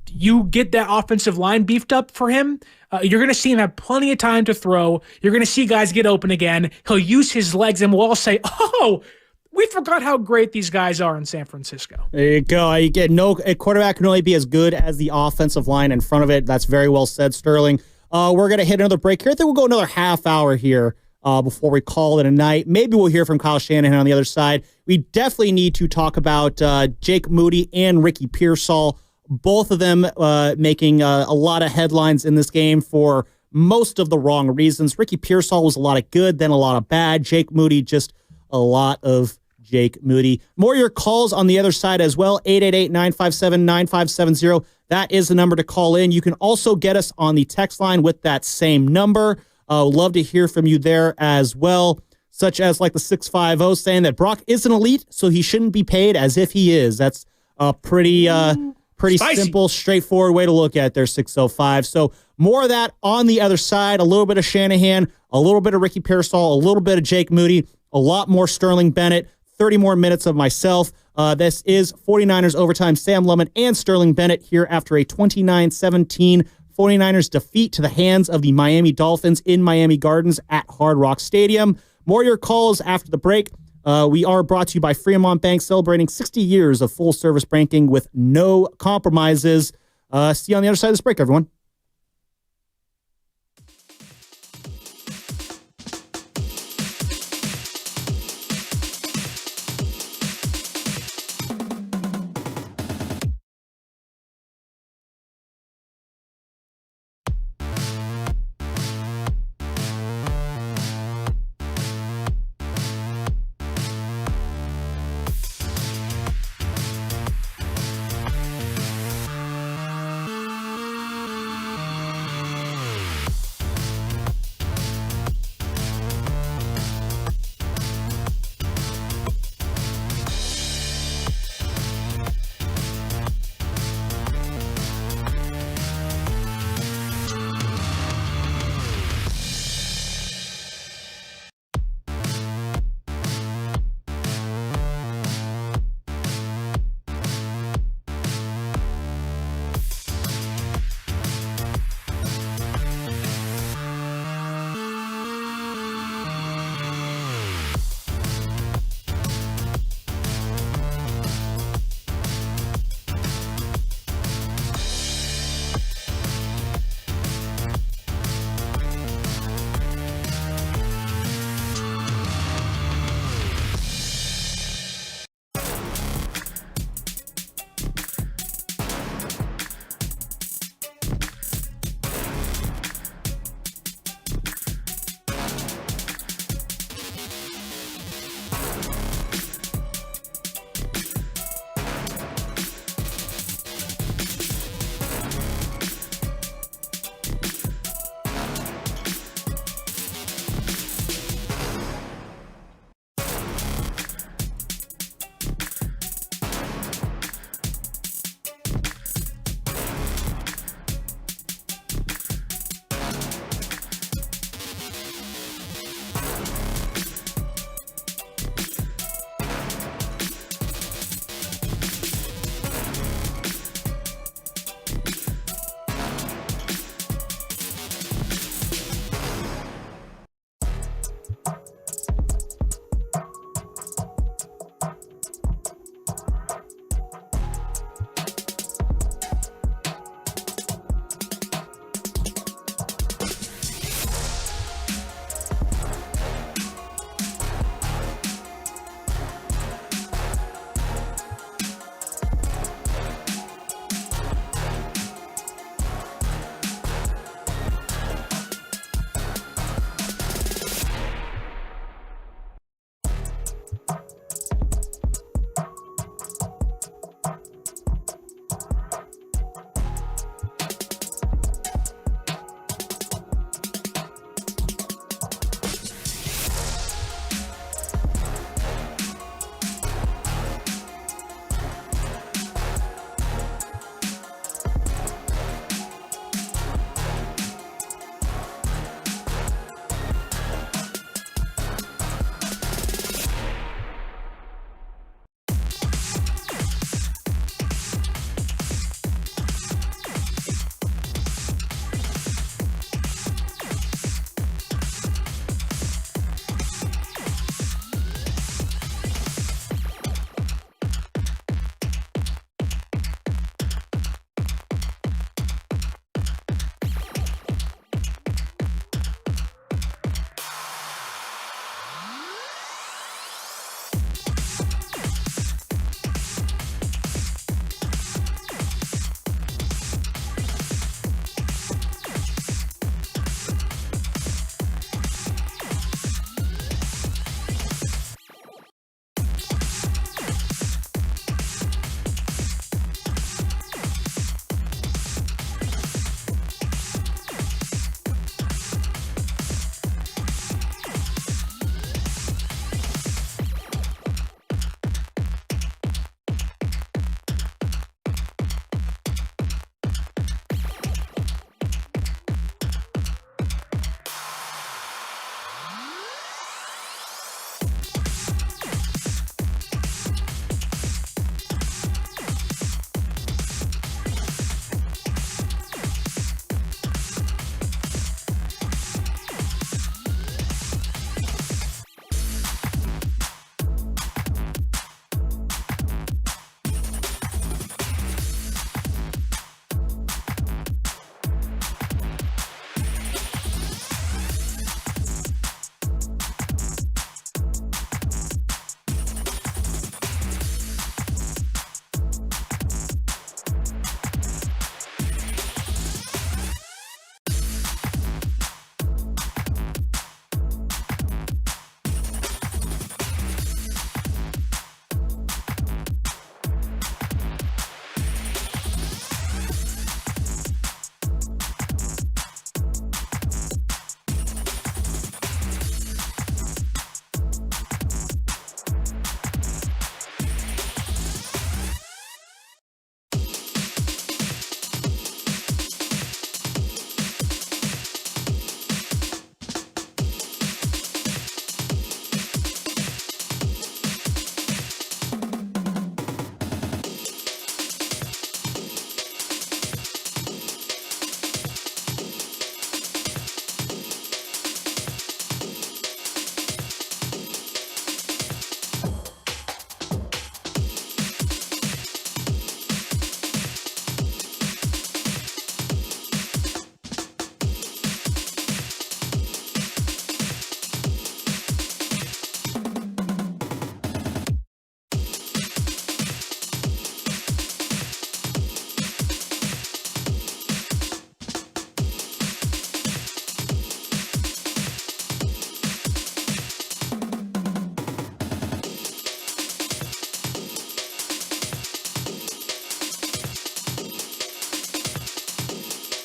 You get that offensive line beefed up for him. You're going to see him have plenty of time to throw. You're going to see guys get open again. He'll use his legs and we'll all say, oh, we forgot how great these guys are in San Francisco. There you go. You get a quarterback can only be as good as the offensive line in front of it. That's very well said, Sterling. We're going to hit another break here. I think we'll go another half hour here before we call it a night. Maybe we'll hear from Kyle Shanahan on the other side. We definitely need to talk about Jake Moody and Ricky Pearsall, both of them making a lot of headlines in this game for most of the wrong reasons. Ricky Pearsall was a lot of good, then a lot of bad. Jake Moody, just a lot of Jake Moody. More of your calls on the other side as well. 888-957-9570. That is the number to call in. You can also get us on the text line with that same number. Love to hear from you there as well, such as the 650 saying that Brock isn't elite, so he shouldn't be paid as if he is. That's a pretty simple, straightforward way to look at it there, 605. So more of that on the other side. A little bit of Shanahan, a little bit of Ricky Pearsall, a little bit of Jake Moody, a lot more Sterling Bennett, 30 more minutes of myself. This is 49ers Overtime. Sam Lemon and Sterling Bennett here after a 29-17 49ers defeat to the hands of the Miami Dolphins in Miami Gardens at Hard Rock Stadium. More of your calls after the break. We are brought to you by Fremont Bank, celebrating 60 years of full-service banking with no compromises. See you on the other side of this break, everyone.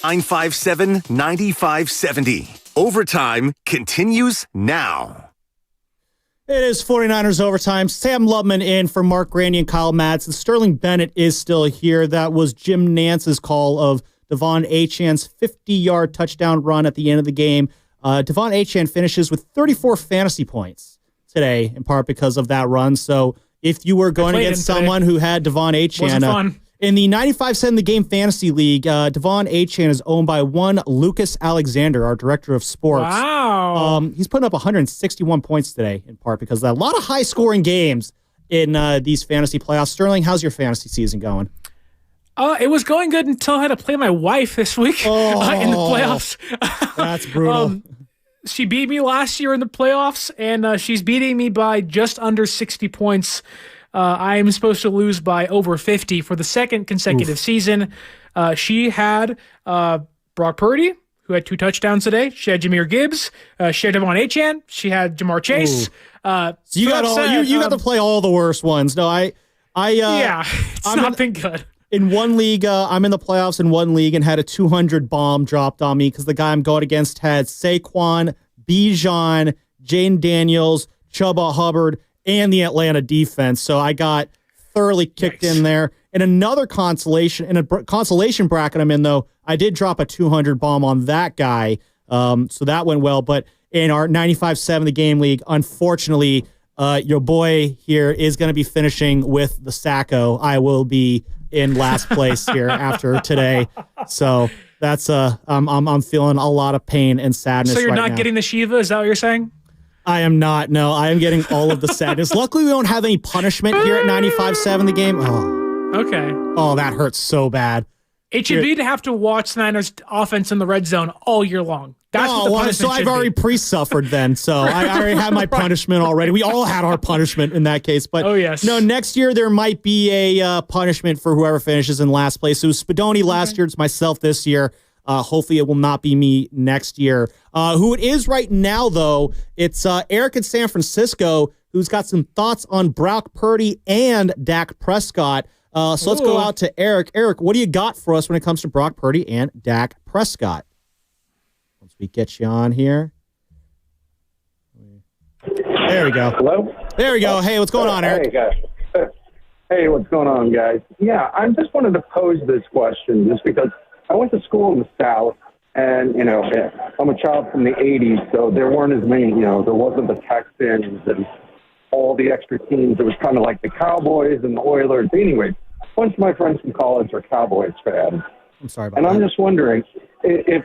957-9570. Overtime continues now. It is 49ers overtime. Sam Lubman in for Mark Grandy and Kyle Madsen. Sterling Bennett is still here. That was Jim Nance's call of Devon Achan's 50-yard touchdown run at the end of the game. Devon Achan finishes with 34 fantasy points today, in part because of that run. So if you were going against someone who had Devon Achan, in the 95-cent the game fantasy league, Devon Achan is owned by one Lucas Alexander, our director of sports. Wow. He's putting up 161 points today, in part because of that. A lot of high-scoring games in these fantasy playoffs. Sterling, how's your fantasy season going? It was going good until I had to play my wife this week in the playoffs. That's brutal. She beat me last year in the playoffs, and she's beating me by just under 60 points. I am supposed to lose by over 50 for the second consecutive season. She had Brock Purdy, who had 2 touchdowns today. She had Jahmyr Gibbs. She had Devon Achan. She had Jamar Chase. So you got to play all the worst ones. No, it's not been good. In one league, I'm in the playoffs in one league and had a 200 bomb dropped on me because the guy I'm going against had Saquon, Bijan, Jane Daniels, Chuba Hubbard, and the Atlanta defense. So I got thoroughly kicked in there. In a consolation bracket I'm in, though, I did drop a 200 bomb on that guy. So that went well. But in our 95-7 the game league, unfortunately, your boy here is going to be finishing with the Sacco. I will be in last place here after today. So that's I'm feeling a lot of pain and sadness. So you're not now. getting the Shiva? Is that what you're saying? I am not. No, I am getting all of the sadness. Luckily, we don't have any punishment here at 95-7 the game. Oh, okay. Oh, that hurts so bad. It should be to have to watch the Niners offense in the red zone all year long. That's what the punishment so I've already pre-suffered then. So I already had my punishment already. We all had our punishment in that case. But no, next year there might be a punishment for whoever finishes in last place. It was Spadoni last year. It's myself this year. Hopefully it will not be me next year. Who it is right now, though, it's Eric in San Francisco, who's got some thoughts on Brock Purdy and Dak Prescott. So let's go out to Eric. Eric, what do you got for us when it comes to Brock Purdy and Dak Prescott? Once we get you on here. There we go. Hello? There we go. Hey, what's going on, Eric? Hey, guys. Hey, what's going on, guys? Yeah, I just wanted to pose this question just because I went to school in the South, and, you know, I'm a child from the 80s, so there weren't as many, you know, there wasn't the Texans and all the extra teams. It was kind of like the Cowboys and the Oilers. Anyway, a bunch of my friends from college are Cowboys fans. I'm sorry about that. And I'm just wondering, if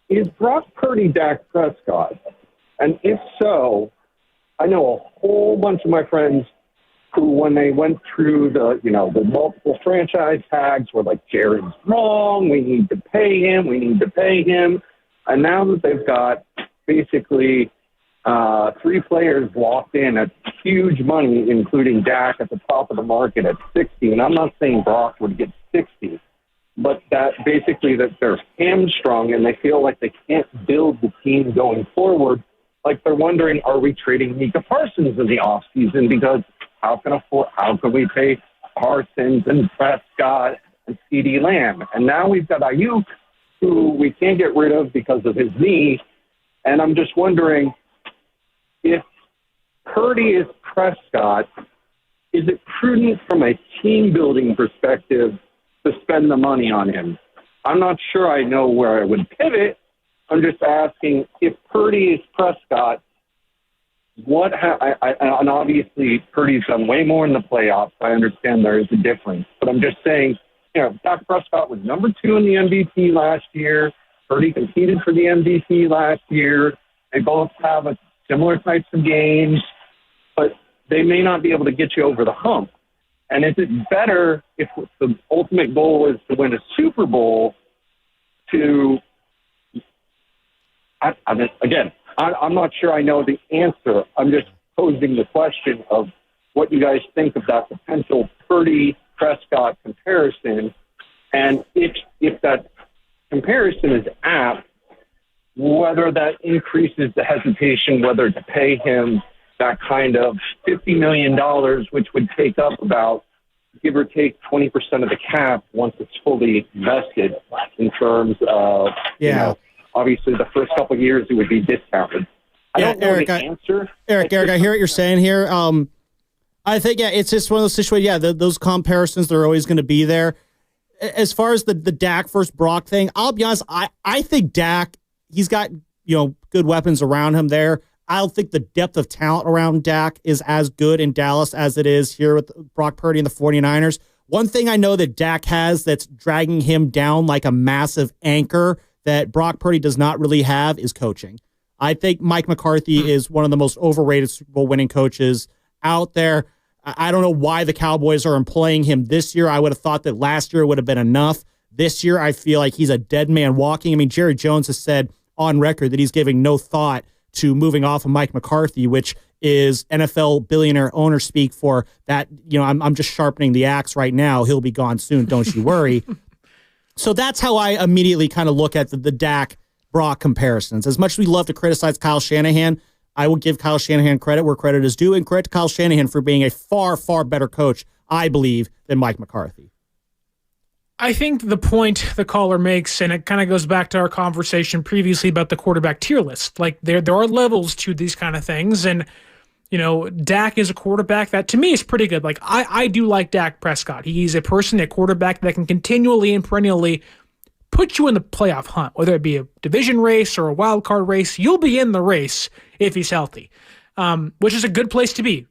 is Brock Purdy Dak Prescott? And if so, I know a whole bunch of my friends who, when they went through the multiple franchise tags, were like, Jerry's wrong, we need to pay him. And now that they've got basically 3 players locked in at huge money, including Dak at the top of the market at 60, and I'm not saying Brock would get 60, but that basically that they're hamstrung and they feel like they can't build the team going forward. Like they're wondering, are we trading Micah Parsons in the offseason? Because how can we pay Parsons and Prescott and CeeDee Lamb? And now we've got Ayuk, who we can't get rid of because of his knee. And I'm just wondering, if Purdy is Prescott, is it prudent from a team-building perspective to spend the money on him? I'm not sure I know where I would pivot. I'm just asking, if Purdy is Prescott, and obviously Purdy's done way more in the playoffs. I understand there is a difference. But I'm just saying, you know, Dak Prescott was number 2 in the MVP last year. Purdy competed for the MVP last year. They both have a similar types of games, but they may not be able to get you over the hump. And is it better if the ultimate goal is to win a Super Bowl I'm not sure I know the answer. I'm just posing the question of what you guys think of that potential Purdy-Prescott comparison. And if that comparison is apt, whether that increases the hesitation, whether to pay him that kind of $50 million, which would take up about give or take 20% of the cap once it's fully vested in terms of, obviously the first couple of years it would be discounted. I don't know the answer. Eric, I hear what you're saying here. I think, it's just one of those situations. Yeah, those comparisons, they're always going to be there. As far as the Dak versus Brock thing, I'll be honest, I think Dak, he's got, good weapons around him there. I don't think the depth of talent around Dak is as good in Dallas as it is here with Brock Purdy and the 49ers. One thing I know that Dak has that's dragging him down like a massive anchor that Brock Purdy does not really have is coaching. I think Mike McCarthy is one of the most overrated Super Bowl winning coaches out there. I don't know why the Cowboys are employing him this year. I would have thought that last year would have been enough. This year, I feel like he's a dead man walking. I mean, Jerry Jones has said on record that he's giving no thought to moving off of Mike McCarthy, which is NFL billionaire owner speak for that. I'm just sharpening the axe right now. He'll be gone soon. Don't you worry. So that's how I immediately kind of look at the Dak Brock comparisons. As much as we love to criticize Kyle Shanahan, I will give Kyle Shanahan credit where credit is due, and credit to Kyle Shanahan for being a far, far better coach, I believe, than Mike McCarthy. I think the point the caller makes, and it kind of goes back to our conversation previously about the quarterback tier list. Like there are levels to these kind of things, and Dak is a quarterback that to me is pretty good. Like I do like Dak Prescott. He's a quarterback that can continually and perennially put you in the playoff hunt, whether it be a division race or a wild card race. You'll be in the race if he's healthy, which is a good place to be.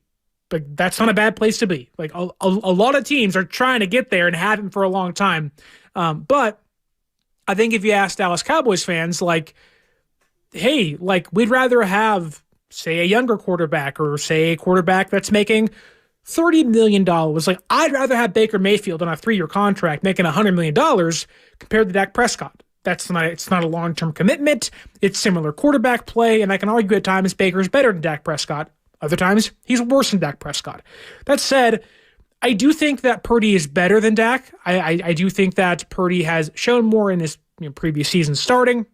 But that's not a bad place to be. Like a lot of teams are trying to get there and haven't for a long time. But I think if you ask Dallas Cowboys fans, like, hey, like we'd rather have, say, a younger quarterback or say a quarterback that's making $30 million. Like I'd rather have Baker Mayfield on a 3-year contract making $100 million compared to Dak Prescott. It's not a long-term commitment. It's similar quarterback play, and I can argue at times Baker's better than Dak Prescott. Other times, he's worse than Dak Prescott. That said, I do think that Purdy is better than Dak. I do think that Purdy has shown more in his previous season starting.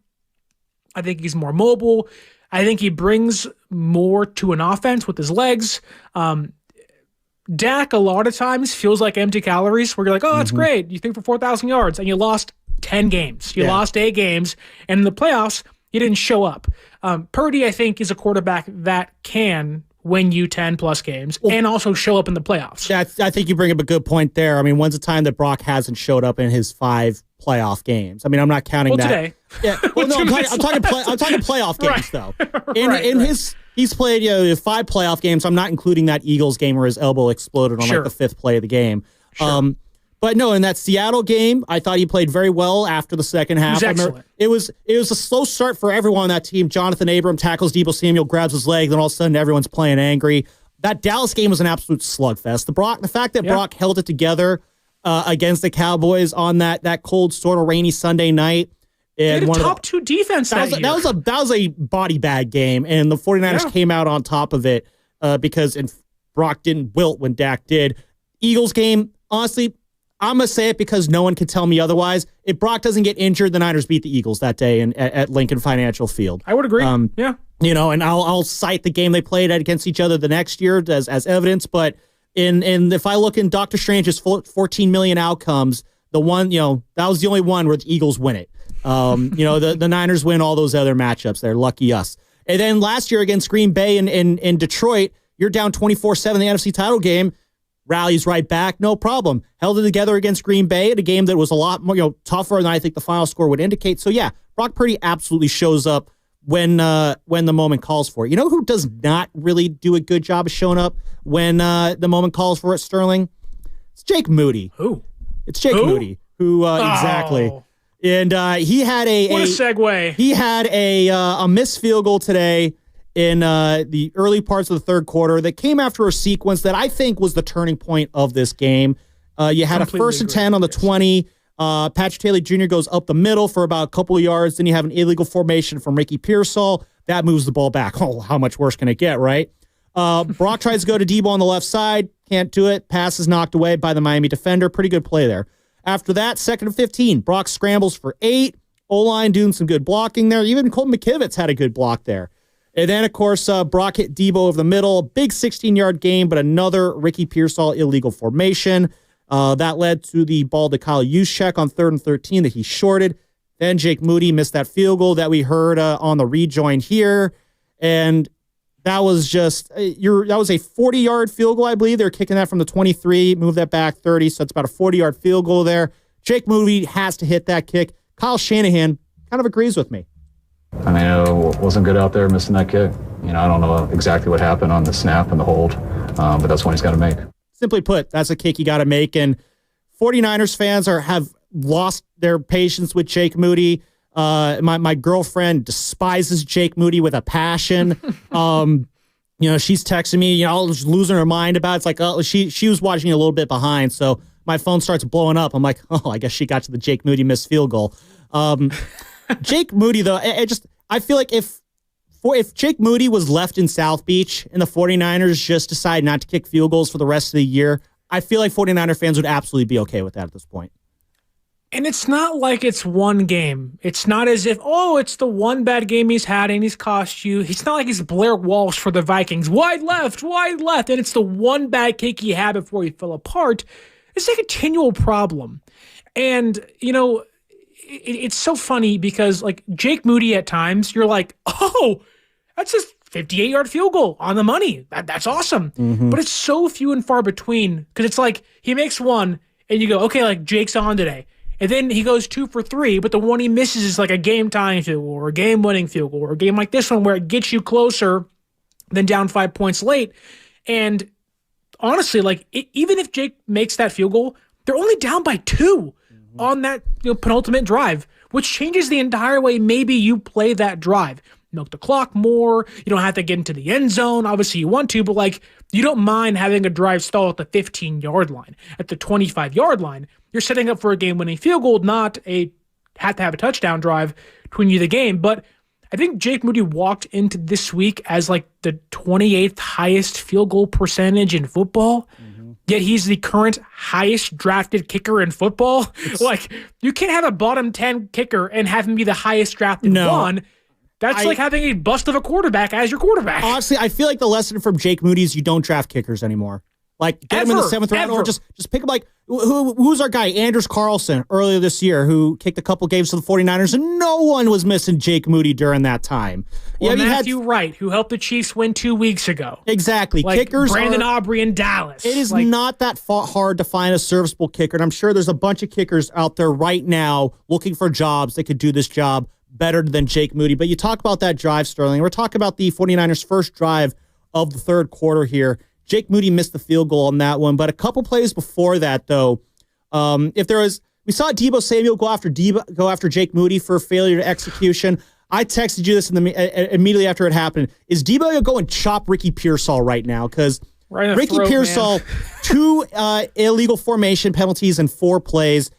I think he's more mobile. I think he brings more to an offense with his legs. Dak, a lot of times, feels like empty calories where you're like, oh, that's great. You think for 4,000 yards, and you lost 10 games. You lost 8 games, and in the playoffs, you didn't show up. Purdy, I think, is a quarterback that can win you 10-plus games and also show up in the playoffs. Yeah, I think you bring up a good point there. I mean, when's the time that Brock hasn't showed up in his 5 playoff games? I mean, I'm not counting that. Today. Yeah. Well, no, I'm talking playoff games, though. He's played 5 playoff games. I'm not including that Eagles game where his elbow exploded on like the 5th play of the game. Sure. But no, in that Seattle game, I thought he played very well after the second half. It was a slow start for everyone on that team. Jonathan Abram tackles Deebo Samuel, grabs his leg, then all of a sudden everyone's playing angry. That Dallas game was an absolute slugfest. The fact that Brock held it together against the Cowboys on that cold, sort of rainy Sunday night. They had a top 2 defense that year. That was a body bag game, and the 49ers came out on top of it because Brock didn't wilt when Dak did. Eagles game, honestly, I'm going to say it because no one can tell me otherwise. If Brock doesn't get injured, the Niners beat the Eagles that day at Lincoln Financial Field. I would agree. Yeah. And I'll cite the game they played against each other the next year as evidence. But if I look in Doctor Strange's 14 million outcomes, the one, that was the only one where the Eagles win it. The Niners win all those other matchups there. Lucky us. And then last year against Green Bay in Detroit, you're down 24-7 in the NFC title game. Rallies right back, no problem. Held it together against Green Bay in a game that was a lot more, tougher than I think the final score would indicate. So yeah, Brock Purdy absolutely shows up when the moment calls for it. You know who does not really do a good job of showing up when the moment calls for it, Sterling? It's Jake Moody. Who? It's Jake Moody. Who exactly? And he had what a segue. He had a missed field goal today in the early parts of the third quarter that came after a sequence that I think was the turning point of this game. You had a 1st and 10 on the 20. Patrick Taylor Jr. goes up the middle for about a couple of yards. Then you have an illegal formation from Ricky Pearsall. That moves the ball back. Oh, how much worse can it get, right? Brock tries to go to Deebo on the left side. Can't do it. Pass is knocked away by the Miami defender. Pretty good play there. After that, 2nd and 15. Brock scrambles for 8. O-line doing some good blocking there. Even Colton McKivitz had a good block there. And then, of course, Brock hit Deebo over the middle. Big 16-yard game, but another Ricky Pearsall illegal formation. That led to the ball to Kyle Juszczyk on 3rd and 13 that he shorted. Then Jake Moody missed that field goal that we heard on the rejoin here. And that was just, that was a 40-yard field goal, I believe. They're kicking that from the 23, move that back 30, so it's about a 40-yard field goal there. Jake Moody has to hit that kick. Kyle Shanahan kind of agrees with me. I mean, it wasn't good out there missing that kick. I don't know exactly what happened on the snap and the hold, but that's one he's got to make. Simply put, that's a kick you got to make. And 49ers fans have lost their patience with Jake Moody. My girlfriend despises Jake Moody with a passion. She's texting me, just losing her mind about it. It's like, oh, she was watching a little bit behind, so my phone starts blowing up. I'm like, oh, I guess she got to the Jake Moody missed field goal. Jake Moody, though, I feel like if Jake Moody was left in South Beach and the 49ers just decide not to kick field goals for the rest of the year, I feel like 49er fans would absolutely be okay with that at this point. And it's not like it's one game. It's not as if, it's the one bad game he's had and he's cost you. It's not like he's Blair Walsh for the Vikings. Wide left. And it's the one bad kick he had before he fell apart. It's a continual problem. And, it's so funny because, like, Jake Moody at times, you're like, oh, that's just 58-yard field goal on the money. That's awesome. Mm-hmm. But it's so few and far between because it's like he makes one and you go, okay, like Jake's on today. And then he goes 2 for 3, but the one he misses is like a game-tying field goal or a game-winning field goal or a game like this one where it gets you closer than down 5 points late. And honestly, like even if Jake makes that field goal, they're only down by 2 on that penultimate drive, which changes the entire way maybe you play that drive. Milk the clock more. You don't have to get into the end zone. Obviously, you want to, but like you don't mind having a drive stall at the 15-yard line, at the 25-yard line. You're setting up for a game-winning field goal, not have to have a touchdown drive to win you the game. But I think Jake Moody walked into this week as like the 28th highest field goal percentage in football. Yet he's the current highest drafted kicker in football. Like you can't have a bottom 10 kicker and have him be the highest drafted one. That's like having a bust of a quarterback as your quarterback. Honestly, I feel like the lesson from Jake Moody is you don't draft kickers anymore. Like, get him in the 7th round, or just pick him like, who's our guy? Anders Carlson, earlier this year, who kicked a couple games for the 49ers, and no one was missing Jake Moody during that time. Or Matthew Wright, who helped the Chiefs win 2 weeks ago. Exactly. Like Kickers Brandon Aubrey in Dallas. It is not that hard to find a serviceable kicker, and I'm sure there's a bunch of kickers out there right now looking for jobs that could do this job better than Jake Moody. But you talk about that drive, Sterling. We're talking about the 49ers' first drive of the third quarter here. Jake Moody missed the field goal on that one, but a couple plays before that, though, we saw Deebo Samuel go after Jake Moody for failure to execution. I texted you this immediately after it happened. Is Deebo going to go and chop Ricky Pearsall right now? Because Ricky Pearsall, 2 illegal formation penalties in 4 plays,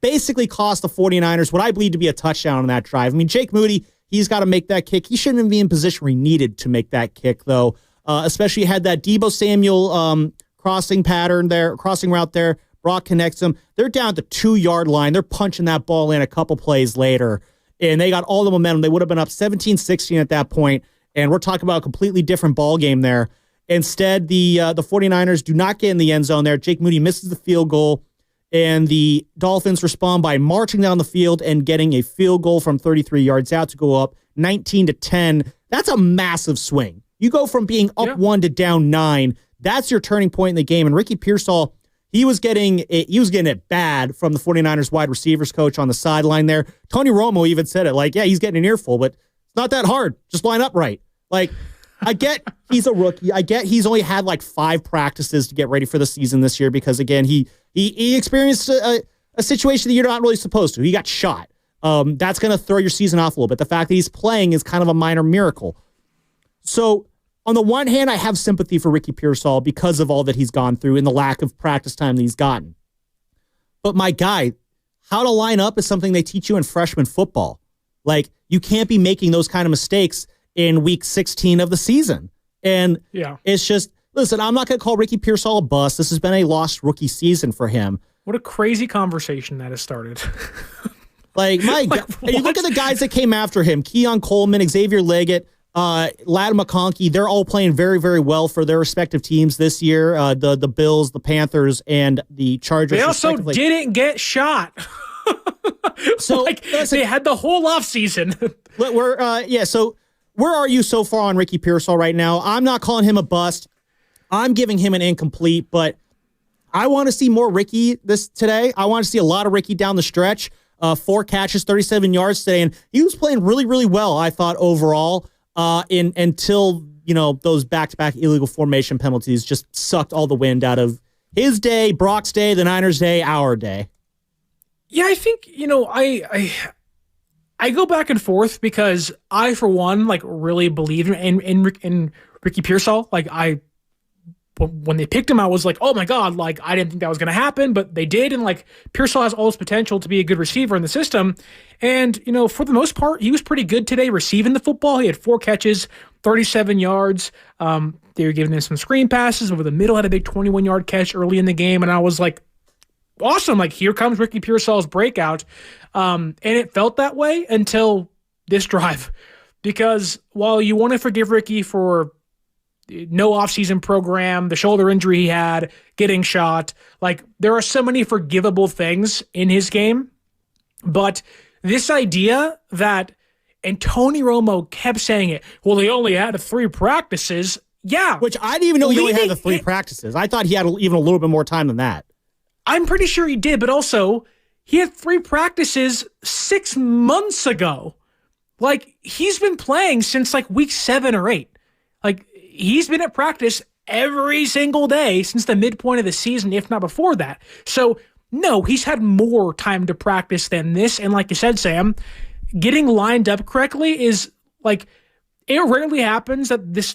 basically cost the 49ers what I believe to be a touchdown on that drive. I mean, Jake Moody, he's got to make that kick. He shouldn't be in position where he needed to make that kick, though. Especially had that Deebo Samuel crossing route there. Brock connects him. They're down the 2-yard line. They're punching that ball in a couple plays later, and they got all the momentum. They would have been up 17-16 at that point, and we're talking about a completely different ball game there. Instead, the 49ers do not get in the end zone there. Jake Moody misses the field goal, and the Dolphins respond by marching down the field and getting a field goal from 33 yards out to go up 19-10. That's a massive swing. You go from being up 1 to down 9. That's your turning point in the game. And Ricky Pearsall, he was getting it bad from the 49ers wide receivers coach on the sideline there. Tony Romo even said it, like, yeah, he's getting an earful, but it's not that hard. Just line up right. Like, I get he's a rookie. I get he's only had like 5 practices to get ready for the season this year because, again, he experienced a situation that you're not really supposed to. He got shot. That's going to throw your season off a little bit. The fact that he's playing is kind of a minor miracle. So, on the one hand, I have sympathy for Ricky Pearsall because of all that he's gone through and the lack of practice time that he's gotten. But my guy, how to line up is something they teach you in freshman football. Like, you can't be making those kind of mistakes in week 16 of the season. And it's just, listen, I'm not going to call Ricky Pearsall a bust. This has been a lost rookie season for him. What a crazy conversation that has started. Like, you look at the guys that came after him, Keon Coleman, Xavier Leggett, Ladd McConkey, they're all playing very, very well for their respective teams this year. The Bills, the Panthers, and the Chargers. They also didn't get shot. So they had the whole offseason. So where are you so far on Ricky Pearsall right now? I'm not calling him a bust. I'm giving him an incomplete, but I want to see more Ricky today. I want to see a lot of Ricky down the stretch. 4 catches, 37 yards today, and he was playing really, really well, I thought, overall, until, those back-to-back illegal formation penalties just sucked all the wind out of his day, Brock's day, the Niners' day, our day. Yeah, I think, I go back and forth because I, for one, really believe in Ricky Pearsall. When they picked him, I was like, oh my God, I didn't think that was going to happen, but they did. And Pearsall has all this potential to be a good receiver in the system. And, for the most part, he was pretty good today receiving the football. He had 4 catches, 37 yards. They were giving him some screen passes over the middle, had a big 21-yard catch early in the game. And I was like, awesome. Here comes Ricky Pearsall's breakout. And it felt that way until this drive, because while you want to forgive Ricky for no offseason program, the shoulder injury he had, getting shot, there are so many forgivable things in his game. But this idea that, and Tony Romo kept saying it, well, he only had 3 practices. Yeah. Which I didn't even know he only had the 3 practices. I thought he had even a little bit more time than that. I'm pretty sure he did, but also he had 3 practices 6 months ago. He's been playing since week 7 or 8. He's been at practice every single day since the midpoint of the season, if not before that. So, no, he's had more time to practice than this. And like you said, Sam, getting lined up correctly is it rarely happens that this,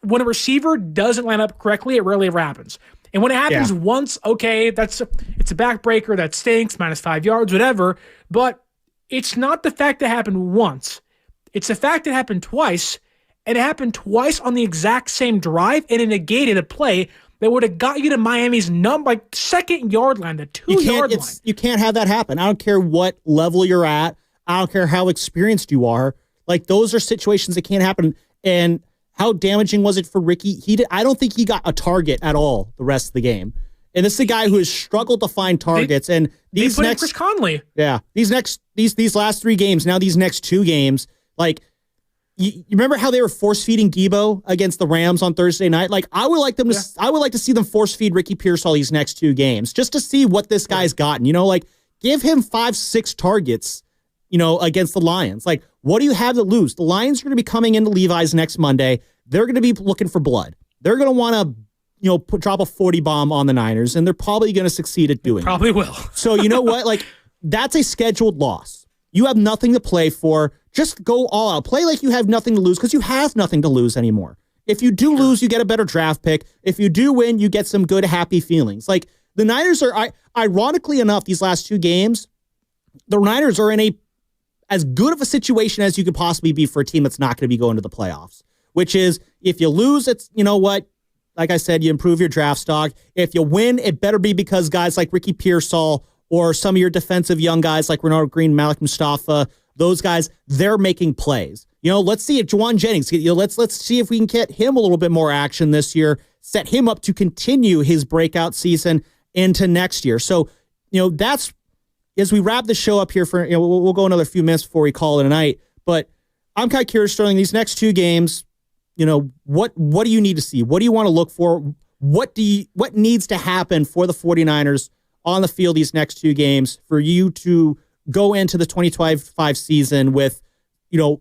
when a receiver doesn't line up correctly, it rarely ever happens. And when it happens once, okay, it's a backbreaker, that stinks, -5 yards, whatever. But it's not the fact that it happened once. It's the fact that it happened twice. And it happened twice on the exact same drive, and it negated a play that would have got you to Miami's second yard line, the 2-yard line. You can't have that happen. I don't care what level you're at. I don't care how experienced you are. Those are situations that can't happen. And how damaging was it for Ricky? I don't think he got a target at all the rest of the game. And this is a guy who has struggled to find targets. And these next Chris Conley. Yeah. These last 3 games, now these next 2 games, you remember how they were force-feeding Debo against the Rams on Thursday night? I would like to see them force-feed Ricky Pearsall these next 2 games just to see what this guy's gotten. Give him 5-6 targets, against the Lions. What do you have to lose? The Lions are going to be coming into Levi's next Monday. They're going to be looking for blood. They're going to want to, drop a 40 bomb on the Niners, and they're probably going to succeed at doing it. Probably will. So you know what? That's a scheduled loss. You have nothing to play for. Just go all out. Play like you have nothing to lose because you have nothing to lose anymore. If you do lose, you get a better draft pick. If you do win, you get some good, happy feelings. The Niners are, ironically enough, these last 2 games, the Niners are in as good of a situation as you could possibly be for a team that's not going to be going to the playoffs, which is if you lose, it's, like I said, you improve your draft stock. If you win, it better be because guys like Ricky Pearsall or some of your defensive young guys like Renard Green, Malik Mustafa, those guys, they're making plays. Let's see if Juwan Jennings, let's see if we can get him a little bit more action this year, set him up to continue his breakout season into next year. So, that's, as we wrap the show up here for, we'll go another few minutes before we call it a night, but I'm kind of curious, Sterling, these next 2 games, what do you need to see? What do you want to look for? What needs to happen for the 49ers on the field these next 2 games for you to go into the 2025 season with,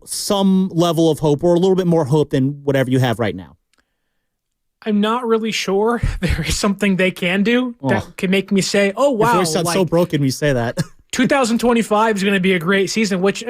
some level of hope or a little bit more hope than whatever you have right now? I'm not really sure there is something they can do that can make me say, oh, wow. Your voice sounds so broken when you say that. 2025 is going to be a great season, which,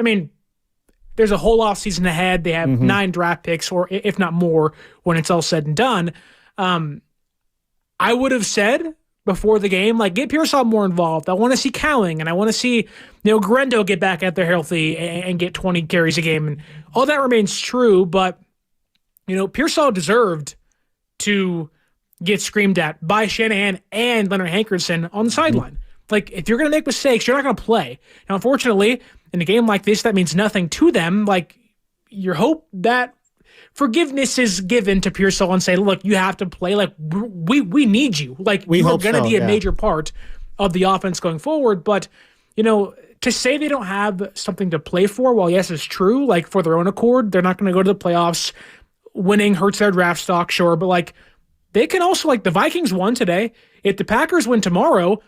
there's a whole off season ahead. They have 9 draft picks, or if not more, when it's all said and done. I would have said before the game, get Pearsall more involved. I want to see Cowling, and I want to see Grendo get back out there healthy and get 20 carries a game, and all that remains true. But Pearsall deserved to get screamed at by Shanahan and Leonard Hankerson on the sideline. If you're going to make mistakes, you're not going to play. Now, unfortunately, in a game like this, that means nothing to them. you hope that forgiveness is given to Pearsall and say, look, you have to play. Like, we need you. Like, you're going to be a major part of the offense going forward. But, to say they don't have something to play for, well, yes, it's true. Like, for their own accord, they're not going to go to the playoffs. Winning hurts their draft stock, sure. But, like, they can also, like, the Vikings won today. If the Packers win tomorrow,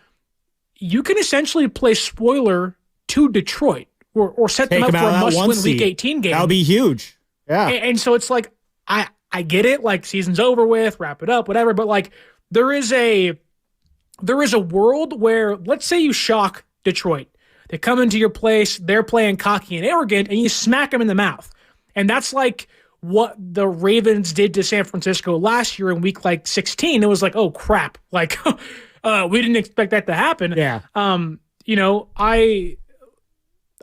you can essentially play spoiler to Detroit or set them up for a must-win Week 18 game. That would be huge. Yeah. And so it's like, I get it. Like, season's over with, wrap it up, whatever. But, like, there is a world where, let's say you shock Detroit. They come into your place, they're playing cocky and arrogant, and you smack them in the mouth. And that's like what the Ravens did to San Francisco last year in week 16. It was like, oh crap. Like, we didn't expect that to happen. Yeah. I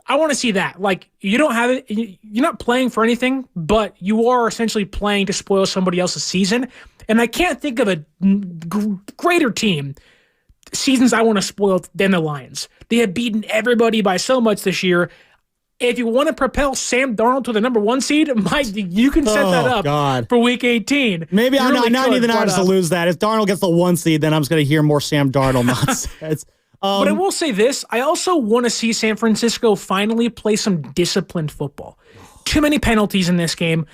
want to see that. Like, you don't have it, you're not playing for anything, but you are essentially playing to spoil somebody else's season. And I can't think of a greater team seasons I want to spoil than the Lions. They have beaten everybody by so much this year. If you want to propel Sam Darnold to the number 1 seed, you can set that up for Week 18. Maybe I'm not even honest to lose that. If Darnold gets the 1 seed, then I'm just going to hear more Sam Darnold nonsense. But I will say this. I also want to see San Francisco finally play some disciplined football. Too many penalties in this game.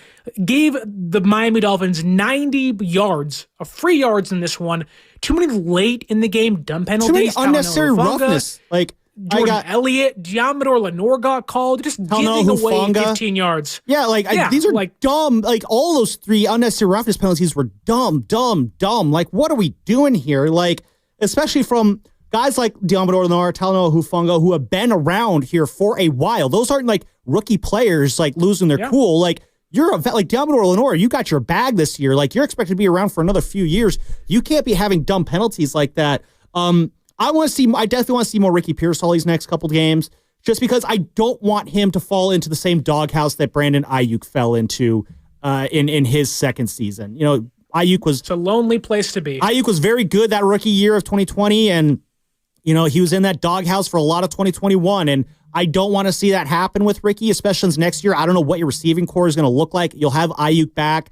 Gave the Miami Dolphins 90 yards of free yards in this one. Too many late in the game dumb penalties. Too many unnecessary roughness. Like Jordan Elliott, Diamador Lenore got called. Just giving away 15 yards. Yeah, these are dumb. Like, all those 3 unnecessary roughness penalties were dumb. Like, what are we doing here? Like, especially from guys like Diamador Lenore, Talanoa Hufanga, who have been around here for a while. Those aren't like rookie players like losing their cool. Like, you're a vet, like Diamador Lenore, you got your bag this year. Like, you're expected to be around for another few years. You can't be having dumb penalties like that. I definitely want to see more Ricky Pearsall these next couple games, just because I don't want him to fall into the same doghouse that Brandon Ayuk fell into in his second season. It's a lonely place to be. Ayuk was very good that rookie year of 2020, and he was in that doghouse for a lot of 2021, and I don't want to see that happen with Ricky, especially since next year, I don't know what your receiving core is going to look like. You'll have Ayuk back,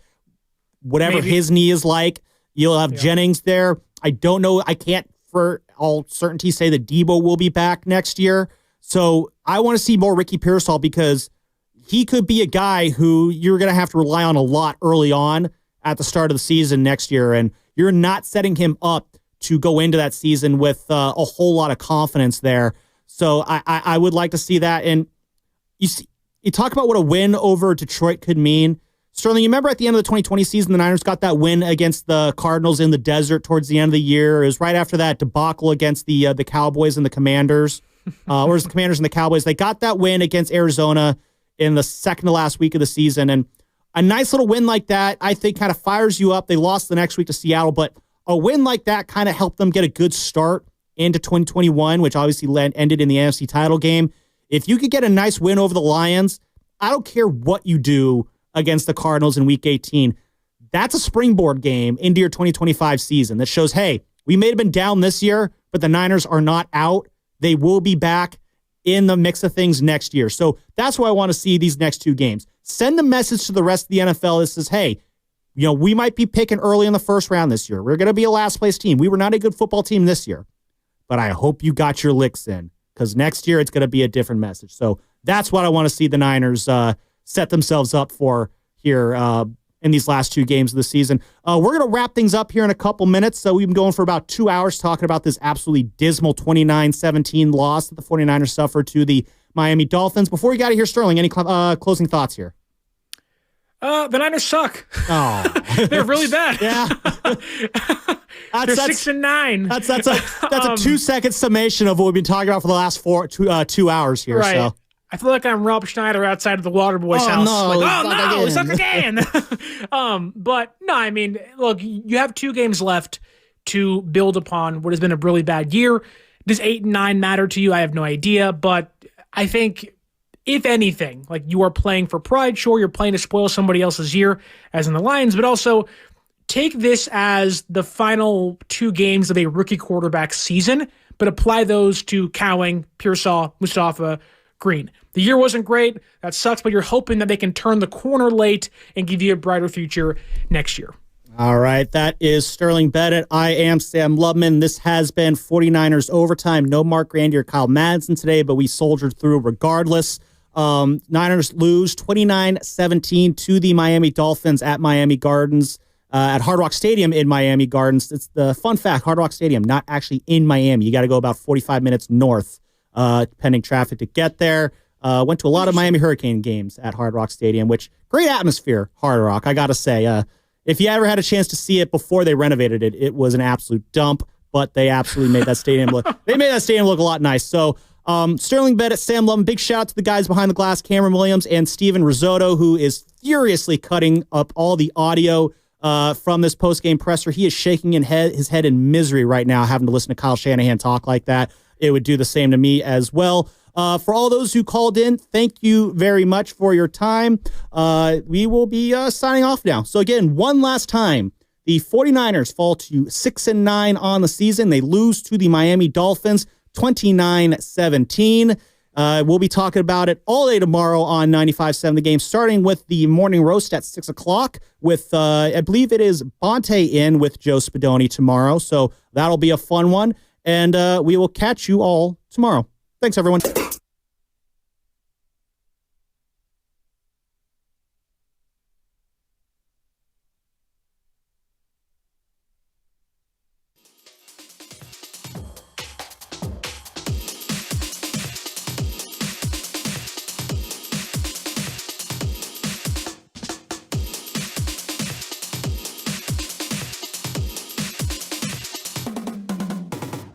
whatever his knee is like. You'll have Jennings there. I don't know. I can't for all certainty say that Debo will be back next year. So I want to see more Ricky Pearsall, because he could be a guy who you're going to have to rely on a lot early on at the start of the season next year. And you're not setting him up to go into that season with a whole lot of confidence there. So I would like to see that. And you talk about what a win over Detroit could mean. Sterling, you remember at the end of the 2020 season, the Niners got that win against the Cardinals in the desert towards the end of the year. It was right after that debacle against the Cowboys and the Commanders. Or it was the Commanders and the Cowboys. They got that win against Arizona in the second to last week of the season. And a nice little win like that, I think, kind of fires you up. They lost the next week to Seattle, but a win like that kind of helped them get a good start into 2021, which obviously ended in the NFC title game. If you could get a nice win over the Lions, I don't care what you do against the Cardinals in Week 18. That's a springboard game into your 2025 season that shows, hey, we may have been down this year, but the Niners are not out. They will be back in the mix of things next year. So that's why I want to see these next 2 games. Send a message to the rest of the NFL that says, hey, we might be picking early in the first round this year. We're going to be a last place team. We were not a good football team this year, but I hope you got your licks in, because next year it's going to be a different message. So that's what I want to see the Niners set themselves up for here in these last 2 games of the season. We're going to wrap things up here in a couple minutes. So we've been going for about 2 hours talking about this absolutely dismal 29-17 loss that the 49ers suffered to the Miami Dolphins. Before we got to hear Sterling, any closing thoughts here? The Niners suck. Oh, they're really bad. Yeah, they're 6-9. That's a 2-second summation of what we've been talking about for the last 2 hours here. Right. So I feel like I'm Rob Schneider outside of the Waterboy's house. No, suck again. But no, I mean, look, you have 2 games left to build upon what has been a really bad year. Does 8 and 9 matter to you? I have no idea, but I think, if anything, like, you are playing for pride. Sure, you're playing to spoil somebody else's year, as in the Lions, but also take this as the final 2 games of a rookie quarterback season, but apply those to Cowing, Pearsall, Mustafa, green. The year wasn't great. That sucks, but you're hoping that they can turn the corner late and give you a brighter future next year. All right, that is Sterling Bennett. I am Sam Lubman. This has been 49ers Overtime. No Mark Grandy or Kyle Madsen today, but we soldiered through regardless. Niners lose 29-17 to the Miami Dolphins at Miami Gardens, at Hard Rock Stadium in Miami Gardens. It's the fun fact, Hard Rock Stadium, not actually in Miami. You got to go about 45 minutes north, pending traffic to get there. Went to a lot of Miami Hurricane games at Hard Rock Stadium, which great atmosphere, Hard Rock, I got to say. If you ever had a chance to see it before they renovated it, it was an absolute dump, but they absolutely made that stadium look a lot nice. So Sterling Bennett, Sam Lubman, big shout out to the guys behind the glass, Cameron Williams and Steven Risotto, who is furiously cutting up all the audio from this post-game presser. He is shaking his head in misery right now, having to listen to Kyle Shanahan talk like that. It would do the same to me as well. For all those who called in, thank you very much for your time. We will be signing off now. So again, one last time, the 49ers fall to 6-9 on the season. They lose to the Miami Dolphins 29-17. We'll be talking about it all day tomorrow on 95.7 The Game, starting with the morning roast at 6 o'clock with, I believe it is Bonte in with Joe Spadoni tomorrow. So that'll be a fun one. And we will catch you all tomorrow. Thanks, everyone.